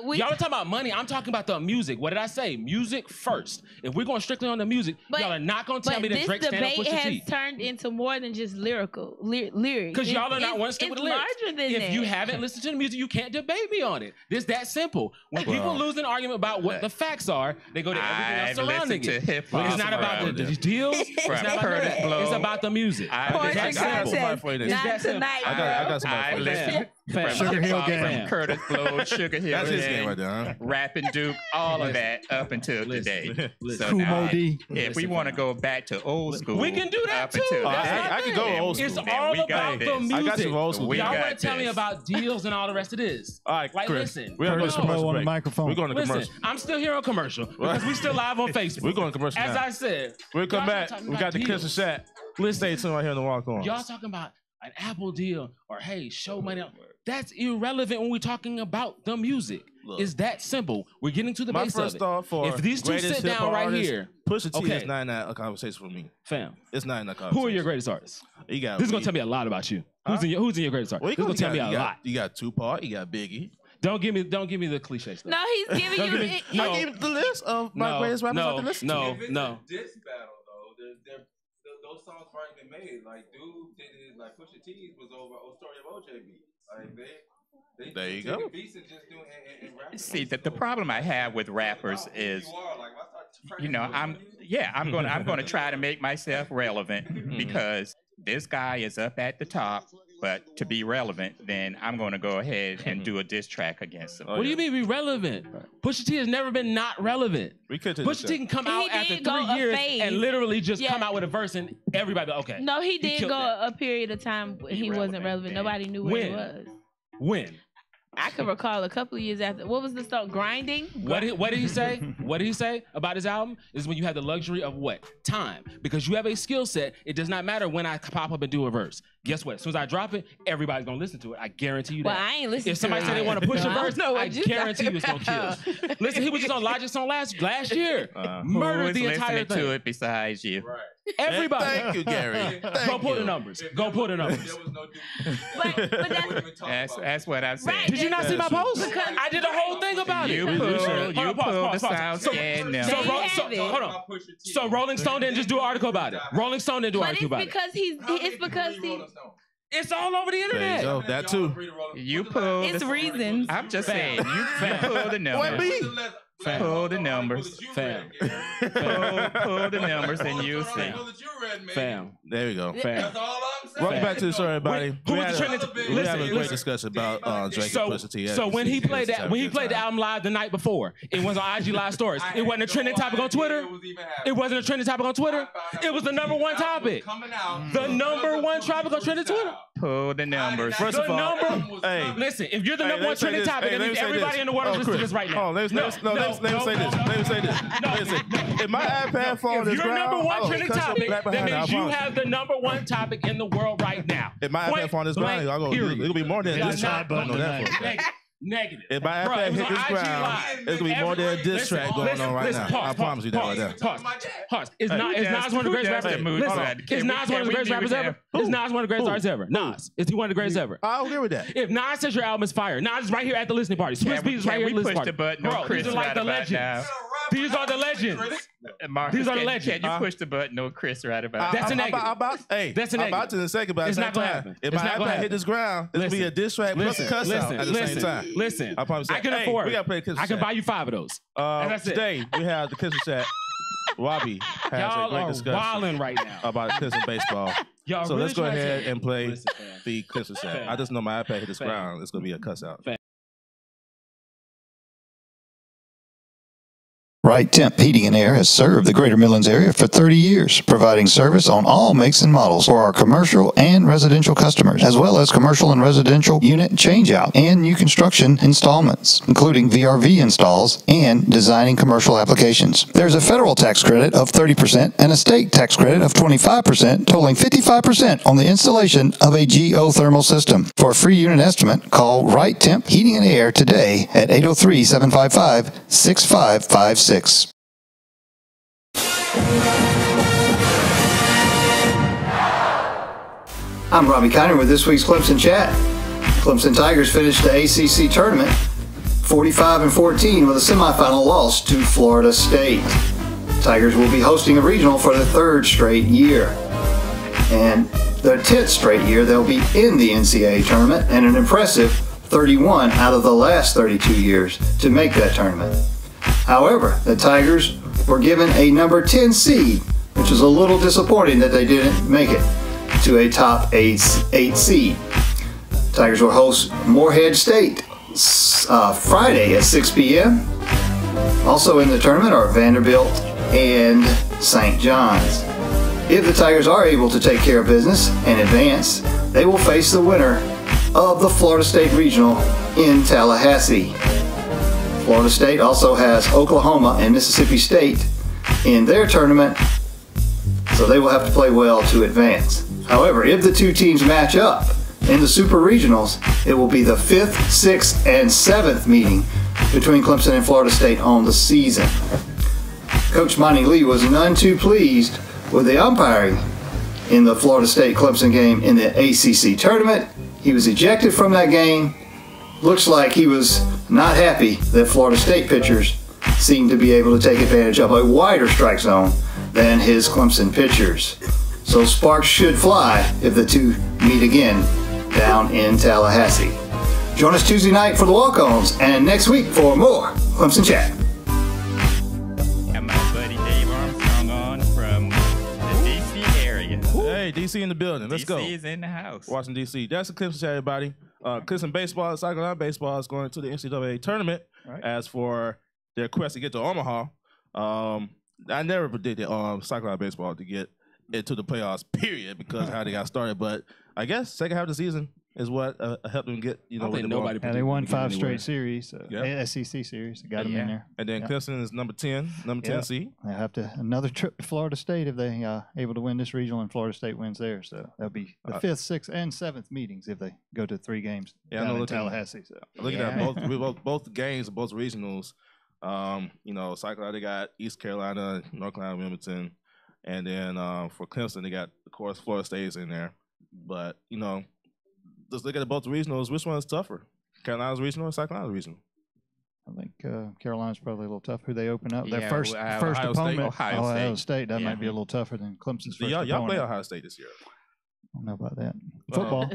we, Y'all are talking about money. I'm talking about the music. What did I say? Music first. If we're going strictly on the music, But- y'all are not going to tell but me that this Drake stand up debate Pusha has T. turned into more than just lyrics. Because y'all are not one stick with the lyrics. Larger than If that. you haven't listened to the music, you can't debate me on it. It's that simple. When people lose an argument about what the facts are, they go to everything else I've surrounding listened it. to hip-hop It's not about from- the deals. It's from not about Curtis that. Blow. It's about the music. I Portrait listened- I got somebody content. for you next Not week. Listen, tonight, I got somebody I for you. listened Fam. from Sugar Hill hip-hop, Gang. from Curtis Blow, Sugar Hill That's his Gang, game right there, huh? Rapping Duke, all of that up until Listen. today. Listen. So now, Kumo D. if we Listen, want to fam. go back to old school, We can do that up too. until That's that, I can go then- old school. It's then all we got about the this. music. I got you old school. We Y'all got want to tell me this. about deals and all the rest of this. All right, Like, Chris, listen. we're going to Curtis commercial Blow on the break. microphone. We're going to Listen, commercial. I'm still here on commercial because we still live on Facebook. We're going to commercial As now. I said, We'll come y'all back. talking We about got the Chris and deals. Shat. Let's stay tuned right here on the Walk-Ons. Y'all talking about an Apple deal or hey, show money. That's irrelevant when we're talking about the music. Look. It's that simple. We're getting to the My base first of it. thought for If these two greatest sit down hip-hop right artist, here, Pusha T okay. is not in that conversation for me. fam, It's not in that conversation. who are your greatest artists? You got This is gonna tell me a lot about you. Who's in your greatest artist? Well, This is gonna tell me a you got, lot. You got Tupac. You got Biggie. Don't give me the cliche stuff. No, he's giving Don't you. give me- No. I gave the list of my greatest rappers I can listen to. no, If it's no. a diss battle though, those songs have already been made. Like Dude did it, like Pusha T's was over "Oh Story of OJ" beat. Like There you go. See, the problem I have with rappers is, you know, I'm gonna try to make myself relevant because this guy is up at the top. But to be relevant, then I'm going to go ahead and do a diss track against him. What do you mean be relevant? Pusha T has never been not relevant. Pusha T can come out after 3 years and literally just come out with a verse and everybody, okay. No, he did go a period of time when he wasn't relevant. Nobody knew where he was. When? I can recall a couple of years after. What was the song? Grinding? What did he say? What did he say about his album? Is when you have the luxury of what? Time. Because you have a skill set. It does not matter when I pop up and do a verse. Guess what? As soon as I drop it, everybody's going to listen to it. I guarantee you that. Well, I ain't listening to it. If somebody said they want to push a verse, I guarantee you it's going to kill. Listen, he was just on Logic's song last year. Murdered the entire thing. To it besides you. Right. Everybody. Thank you, Gary. Go pull the numbers. Go pull the numbers. There was no That's what I'm saying. Right. Did you not see my post? I did the whole thing about it. You pulled the sound scan now. Hold on. So Rolling Stone didn't just do an article about it. Rolling Stone didn't do an article about it. It's because he. It's all over the There you internet. go. That too. You pulled. It's reasons. I'm just saying. You pulled the numbers. Pull the numbers. Fam. Pull the numbers and you see. Fam. There we go. Fam. That's all I'm saying. Welcome back to the show, everybody. Who We was had the trending? we had a great Listen. discussion about Drake and Pusha T. So when he played that, the album live the night before, it was on IG Live Stories. It wasn't a trending topic on Twitter. It wasn't a trending topic on Twitter. It was the number one topic. The number one topic on trending Twitter. Pull the numbers. First of all, hey, Listen, if you're the number one trending topic, that means everybody in the world is listening to this right now. Let me say this. If my iPad phone is If you're ground, number one I will trending cut your topic, black that behind. I means you promise. have the number one topic in the world right now. If my iPad phone is ground, I'll go. It'll be more than this track. I know that for a fact. Negative. If my Bro, iPad it was hit on this IG ground, Live. it's gonna be more than a diss track going on right now. I promise you that right there. Pause. Is Nas one of the greatest rappers ever? Listen, is Nas one of the greatest rappers ever? Is Nas one of the greatest artists ever? Nas. Is he one of the greatest ever? I'll agree with that. If Nas says your album is fire, Nas is right here at the listening party. Swiss Beats is right here at the listening party. Bro, these are like the legends. These are the legends. Marcus, These are the legends. Can you push the button? No, Chris, right about That's a negative. That's a negative. I'm about to in a second, but at It's the not same gonna time, happen. if It's my not gonna iPad hit happen. this ground, it'll be a diss track plus a cuss out at the same time. Listen. I promise. I can Hey, afford. we gotta play Christmas I can chat. buy you 5 of those. And that's it. Today we have the Christmas chat. Wabi has a Y'all great are discussion wilding right now. about Christmas baseball. Y'all So really let's go trying to- ahead and play Listen, fam. the Christmas chat. Fam. I just know my iPad hit this Fam. ground. It's gonna be a cuss out. Wright Temp Heating and Air has served the Greater Midlands area for 30 years, providing service on all makes and models for our commercial and residential customers, as well as commercial and residential unit changeout and new construction installments, including VRV installs and designing commercial applications. There's a federal tax credit of 30% and a state tax credit of 25%, totaling 55% on the installation of a geothermal system. For a free unit estimate, call Wright Temp Heating and Air today at 803-755-6556. I'm Robbie Kiner with this week's Clemson Chat. Clemson Tigers finished the ACC tournament 45-14 with a semifinal loss to Florida State. Tigers will be hosting a regional for the 3rd straight year. And their 10th straight year they'll be in the NCAA tournament, and an impressive 31 out of the last 32 years to make that tournament. However, the Tigers were given a number 10 seed, which is a little disappointing that they didn't make it to a top 8 seed. Tigers will host Morehead State Friday at 6 p.m. Also in the tournament are Vanderbilt and St. John's. If the Tigers are able to take care of business and advance, they will face the winner of the Florida State Regional in Tallahassee. Florida State also has Oklahoma and Mississippi State in their tournament, so they will have to play well to advance. However, if the two teams match up in the Super Regionals, it will be the 5th, 6th, and 7th meeting between Clemson and Florida State on the season. Coach Monty Lee was none too pleased with the umpiring in the Florida State-Clemson game in the ACC tournament. He was ejected from that game. Looks like he was not happy that Florida State pitchers seemed to be able to take advantage of a wider strike zone than his Clemson pitchers. So sparks should fly if the two meet again down in Tallahassee. Join us Tuesday night for the Walk-Ons and next week for more Clemson Chat. And my buddy Dave Armstrong on from the D.C. area. Hey, DC in the building. Let's go. D.C. is in the house. Watching DC. That's the Clemson Chat, everybody. Clemson baseball, South Carolina baseball is going to the NCAA tournament. Right. As for their quest to get to Omaha, I never predicted South Carolina baseball to get into the playoffs, period, because of how they got started. But I guess second half of the season is what helped them get, I think nobody. Yeah, they won 5 anywhere. straight series, SEC series. Got them in there. And then Clemson is number 10 seed. They have to another trip to Florida State if they able to win this regional, and Florida State wins there. So that'll be the 5th, 6th, and 7th meetings if they go to 3 games. Yeah, down I know. in Tallahassee. So. Look at that. Both games, both regionals. South Carolina, they got East Carolina, North Carolina, Wilmington, and then for Clemson, they got, of course, Florida State's in there. But just look at both regionals. Which one is tougher? Carolina's regional or South Carolina's regional? I think Carolina's probably a little tough. Who they open up their first Ohio opponent, State. Ohio State. That might be a little tougher than Clemson's first opponent. Y'all play Ohio State this year. I don't know about that. Football.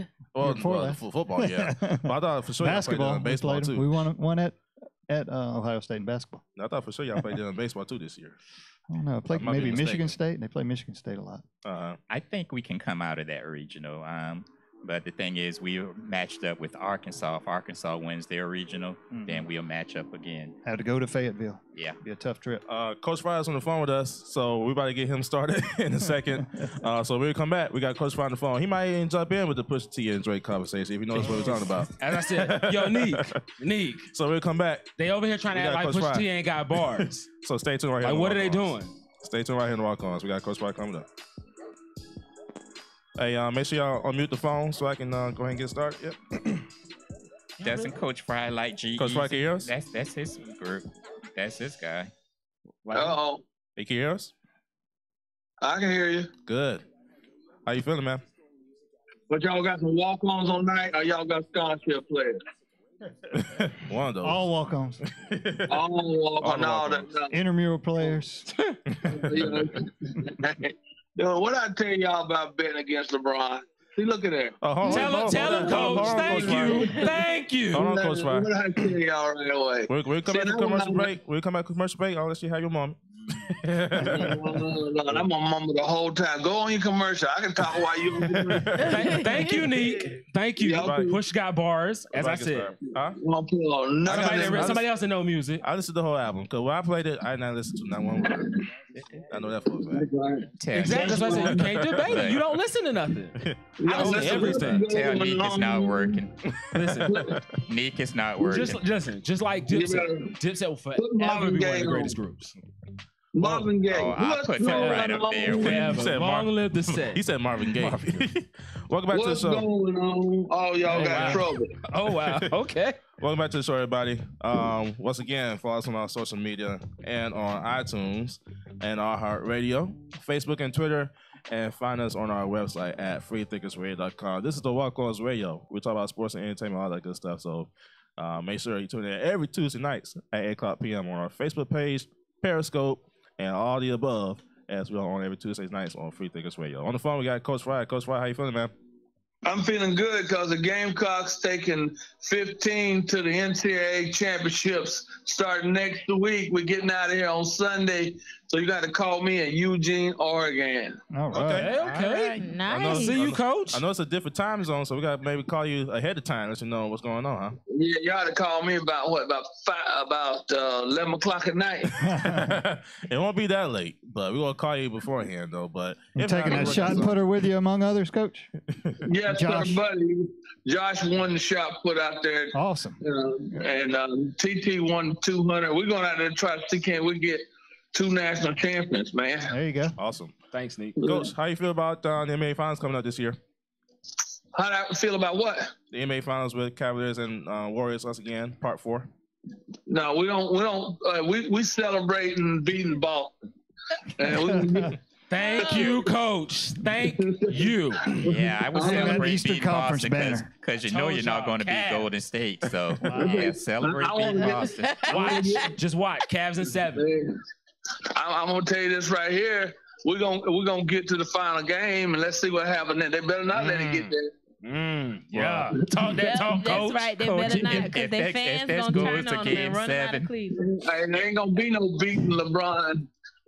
Football, yeah. But I thought for sure basketball. y'all played baseball too. We won at Ohio State in basketball. I thought for sure y'all played in baseball too this year. I don't know. Play maybe Michigan State. They play Michigan State a lot. I think we can come out of that regional. But the thing is, we are matched up with Arkansas. If Arkansas wins their regional, then we'll match up again. Have to go to Fayetteville. Yeah. Be a tough trip. Coach Fry's on the phone with us, so we're about to get him started in a second. So when we come back, we got Coach Fry on the phone. He might even jump in with the Pusha T and Drake conversation if he knows what we're talking about. As I said, yo, Neek. So we'll come back. They over here trying to act like Coach Pusha Fry. T ain't got bars. So stay tuned right here. Like, what are they doing? Stay tuned right here in the Walk-Ons. We got Coach Fry coming up. Hey, make sure y'all unmute the phone so I can go ahead and get started. Yep. Doesn't Coach Fry like G? Coach Fry, can you hear us? That's his group. That's his guy. Uh-oh. Hey, can you hear us? I can hear you. Good. How you feeling, man? But y'all got some walk-ons on night, or y'all got scholarship players? One of those. All walk-ons. All walk-ons. Intramural players. Yo, what I tell y'all about betting against LeBron? See, look at that. Tell him, Coach. Thank you. Hold on, Coach Fry. What I tell y'all right away? We'll come back to commercial break. We'll come back to commercial break. I'll let you have your moment. No, I'm a mama the whole time. Go on your commercial. I can talk while you. Thank you, Neek. Thank you. Push got bars, as I said. Somebody else that know music. I listened to the whole album because when I played it, I did not listen to not one word. I know that for a fact. Exactly. That's what I said. You can't debate it. You don't listen to nothing. I listen to everything. Tell Neek it's not working. Listen. Neek is not working. Just like Dipset. Dipset will forever be one of the greatest groups. Marvin Gaye. I put that right up there. Long live the set. He said Marvin Gaye. Welcome back to the show. What's going on? Oh, y'all got trouble. Oh, wow. Okay. Welcome back to the show, everybody. Once again, follow us on our social media and on iTunes and iHeartRadio, Facebook and Twitter, and find us on our website at freethinkersradio.com. This is the Walk-Ons Radio. We talk about sports and entertainment, all that good stuff. So make sure you tune in every Tuesday nights at 8 o'clock p.m. on our Facebook page, Periscope, and all the above, as we're on every Tuesday nights on Freethinkers Radio. On the phone, we got Coach Fry. Coach Fry, how you feeling, man? I'm feeling good because the Gamecocks taking 15 to the NCAA championships starting next week. We're getting out of here on Sunday, so you got to call me in Eugene, Oregon. All right. Okay. Nice. See you, Coach. I know it's a different time zone, so we got to maybe call you ahead of time, let you know what's going on, huh? Yeah, you ought to call me about 11 o'clock at night. It won't be that late, but we're going to call you beforehand, though. But You taking that shot putter with you, among others, Coach? Yes, Josh. buddy. Josh won the shot put out there. Awesome. And TT won 200. We're going out there to try to see can we get 2 national champions, man. There you go. Awesome. Thanks, Neek. Coach, how you feel about the NBA Finals coming up this year? How do I feel about what? The NBA Finals with Cavaliers and Warriors once again, part 4. No, we don't. We celebrating beating Boston. And Thank you, Coach. Thank you. Yeah, I would celebrate Eastern beating Conference Boston banner. because you know you're not going to beat Golden State. So, yeah, celebrate I beating wanna Boston. Watch. Just watch. Cavs in 7. I'm gonna tell you this right here. We're gonna get to the final game and let's see what happens. Then they better not let it get there. Yeah. Talk that talk, That's coach. right. They Coach, better not, if because their fans this gonna goes turn to on them and game run them out 7. of Cleveland. And there ain't gonna be no beating LeBron.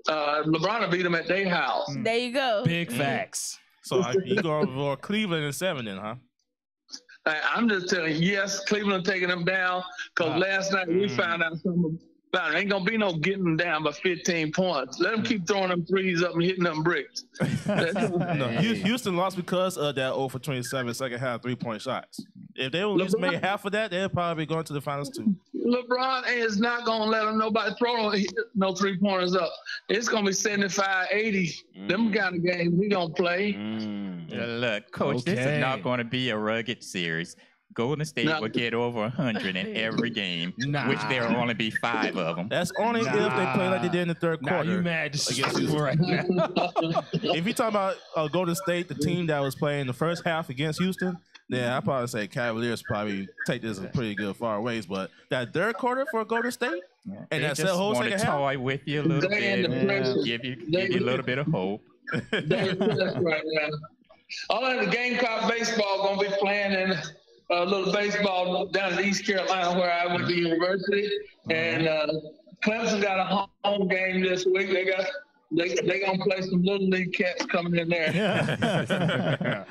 LeBron will beat them at their house. There you go. Big facts. So you going for Cleveland in 7 then, huh? I'm just telling you, yes, Cleveland taking them down because last night we found out something about it. Ain't going to be no getting them down by 15 points. Let them keep throwing them threes up and hitting them bricks. No, Houston lost because of that 0 for 27 second half 3-point shots. If they would at least made half of that, they'd probably be going to the finals too. LeBron is not going to let them nobody throw no three-pointers up. It's going to be 75, 80. Them kind of games we going to play. Look, Coach, this is not going to be a rugged series. Golden State will get over 100 in every game, which there will only be 5 of them. That's only if they play like they did in the third quarter. You mad against Houston right now. If you talk about Golden State, the team that was playing the first half against Houston, then I'd probably say Cavaliers probably take this a pretty good far ways. But that third quarter for Golden State, and that whole second half, toy with you a little bit, give you a little bit of hope. That's right now. All the Gamecock baseball going to be playing in a little baseball down in East Carolina where I went to university. And Clemson got a home game this week. They going to play some Little League cats coming in there.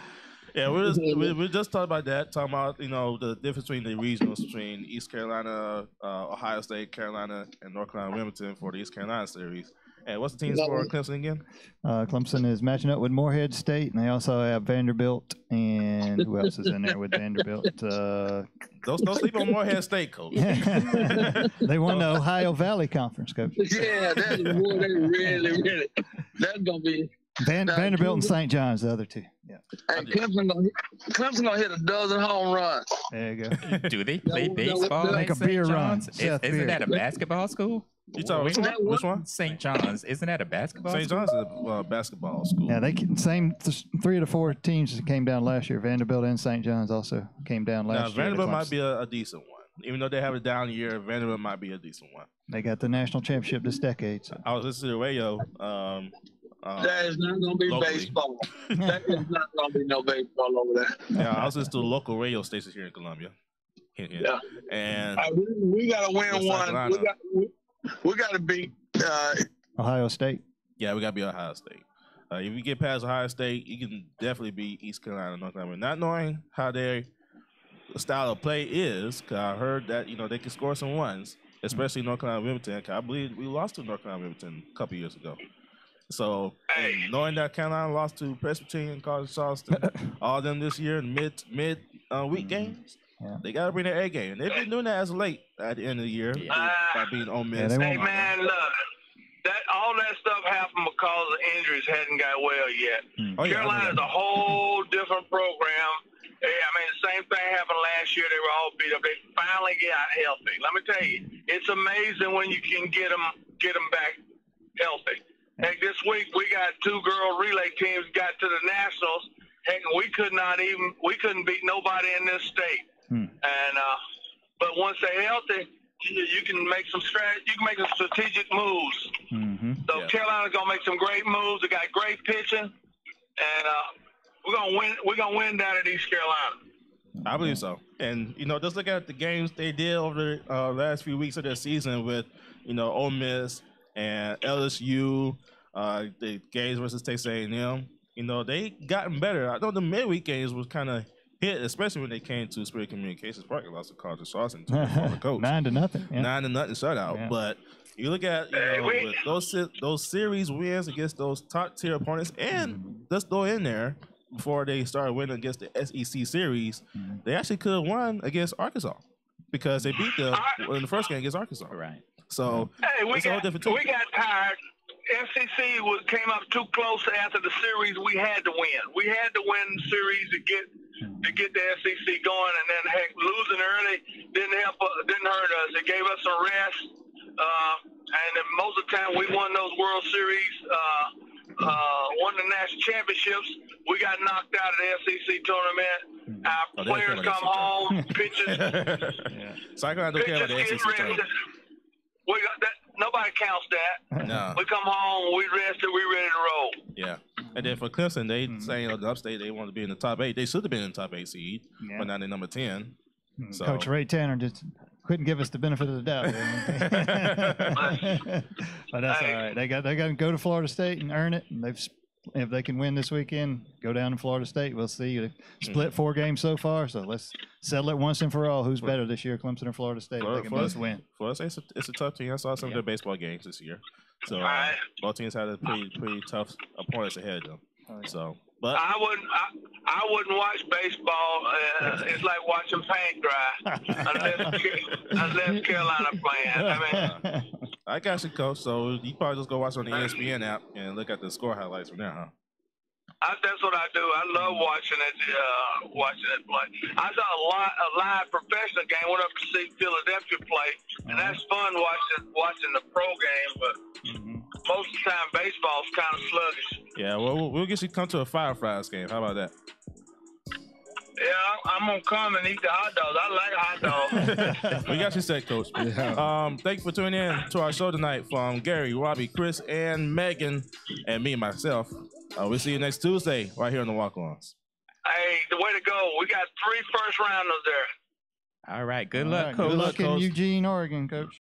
Yeah, we're just talking about that. Talking about the difference between the regionals between East Carolina, Ohio State, Carolina, and North Carolina Wilmington for the East Carolina series. And what's the teams for Clemson again? Clemson is matching up with Morehead State, and they also have Vanderbilt. And who else is in there with Vanderbilt? Don't sleep on Morehead State, Coach. They won the Ohio Valley Conference, Coach. Yeah, that's what they really. That's gonna be. Vanderbilt and St. John's, the other two. Yeah. And Clemson gonna hit a dozen home runs. There you go. Do they play baseball? Make a St. beer run. John's? Isn't that a basketball school? You talking which one? St. John's. Isn't that a basketball school? St. John's is a basketball school. Yeah, same 3 of the 4 teams that came down last year. Vanderbilt and St. John's also came down last year. Vanderbilt might be a decent one. Even though they have a down year, Vanderbilt might be a decent one. They got the national championship this decade. So. I was listening to the radio. That is not going to be locally. Baseball. That is not going to be no baseball over there. Yeah, I was listening to the local radio stations here in Columbia. Yeah. And we got to win one. We got to beat Ohio State. Yeah, we got to beat Ohio State. If you get past Ohio State, you can definitely beat East Carolina, North Carolina. Not knowing how their style of play is, because I heard that they can score some ones, especially North Carolina Wilmington. I believe we lost to North Carolina Wilmington a couple years ago. So, knowing that Carolina lost to Presbyterian College Charleston, all of them this year in mid week games, they got to bring their A game. And they've been doing that as late at the end of the year by being Ole Miss. Hey, man, look. All that stuff happened because the injuries hadn't got well yet. Carolina's a whole different program. I mean, the same thing happened last year. They were all beat up. They finally got healthy. Let me tell you, it's amazing when you can get them back healthy. Heck, this week we got 2 girl relay teams got to the Nationals. Heck, we couldn't beat nobody in this state. And but once they're healthy, you can make some strategic moves. So Carolina's gonna make some great moves. They got great pitching, and we're gonna win. We're gonna win down at East Carolina. I believe so. And just look at the games they did over the last few weeks of their season with Ole Miss and LSU, the games versus Texas A&M. They gotten better. I know the midweek games was kind of hit, especially when they came to Spirit Communications Park and lost to Carter Charleston, the coach. 9-0. Yeah. 9-0 shutout. Yeah. But you look at with those series wins against those top tier opponents, and let's go in there before they started winning against the SEC series, they actually could have won against Arkansas because they beat them in the first game against Arkansas. Right. So we got tired. SEC came up too close after the series. We had to win. We had to win the series to get the SEC going, and then heck, losing early didn't hurt us. It gave us some rest, and most of the time we won those World Series, won the national championships. We got knocked out of the SEC tournament. Our players come home, pitchers. So I don't care about the SEC tournament. Nobody counts that. No. We come home, we rested, we ready to roll. Yeah. And then for Clemson, they saying the upstate they want to be in the top 8. They should have been in the top 8 seed, but now they're number 10. So. Coach Ray Tanner just couldn't give us the benefit of the doubt. But that's all right. They got to go to Florida State and earn it. And if they can win this weekend, go down to Florida State. We'll see. They've split 4 games so far, so let's settle it once and for all. Who's better this year, Clemson or Florida State? They can both win. For us, it's a tough team. I saw some of their baseball games this year. So both teams had a pretty tough opponents ahead of them. So, but I wouldn't watch baseball. It's like watching paint dry unless Carolina playing. I mean, I got you, Coach. So you probably just go watch on the ESPN app and look at the score highlights from there, huh? That's what I do. I love watching it play. I saw a live professional game. Went up to see Philadelphia play, and that's fun watching the pro game. But most of the time, baseball's kind of sluggish. Yeah, well, we'll get you to come to a Fireflies game. How about that? Yeah, I'm gonna come and eat the hot dogs. I like hot dogs. We got you set, Coach. Thank you for tuning in to our show tonight from Gary, Robbie, Chris, and Megan, and me myself. We'll see you next Tuesday right here on the Walk-Ons. Hey, the way to go. We got 3 first rounders there. All right. Good luck, Coach. Good luck in Eugene, Oregon, Coach.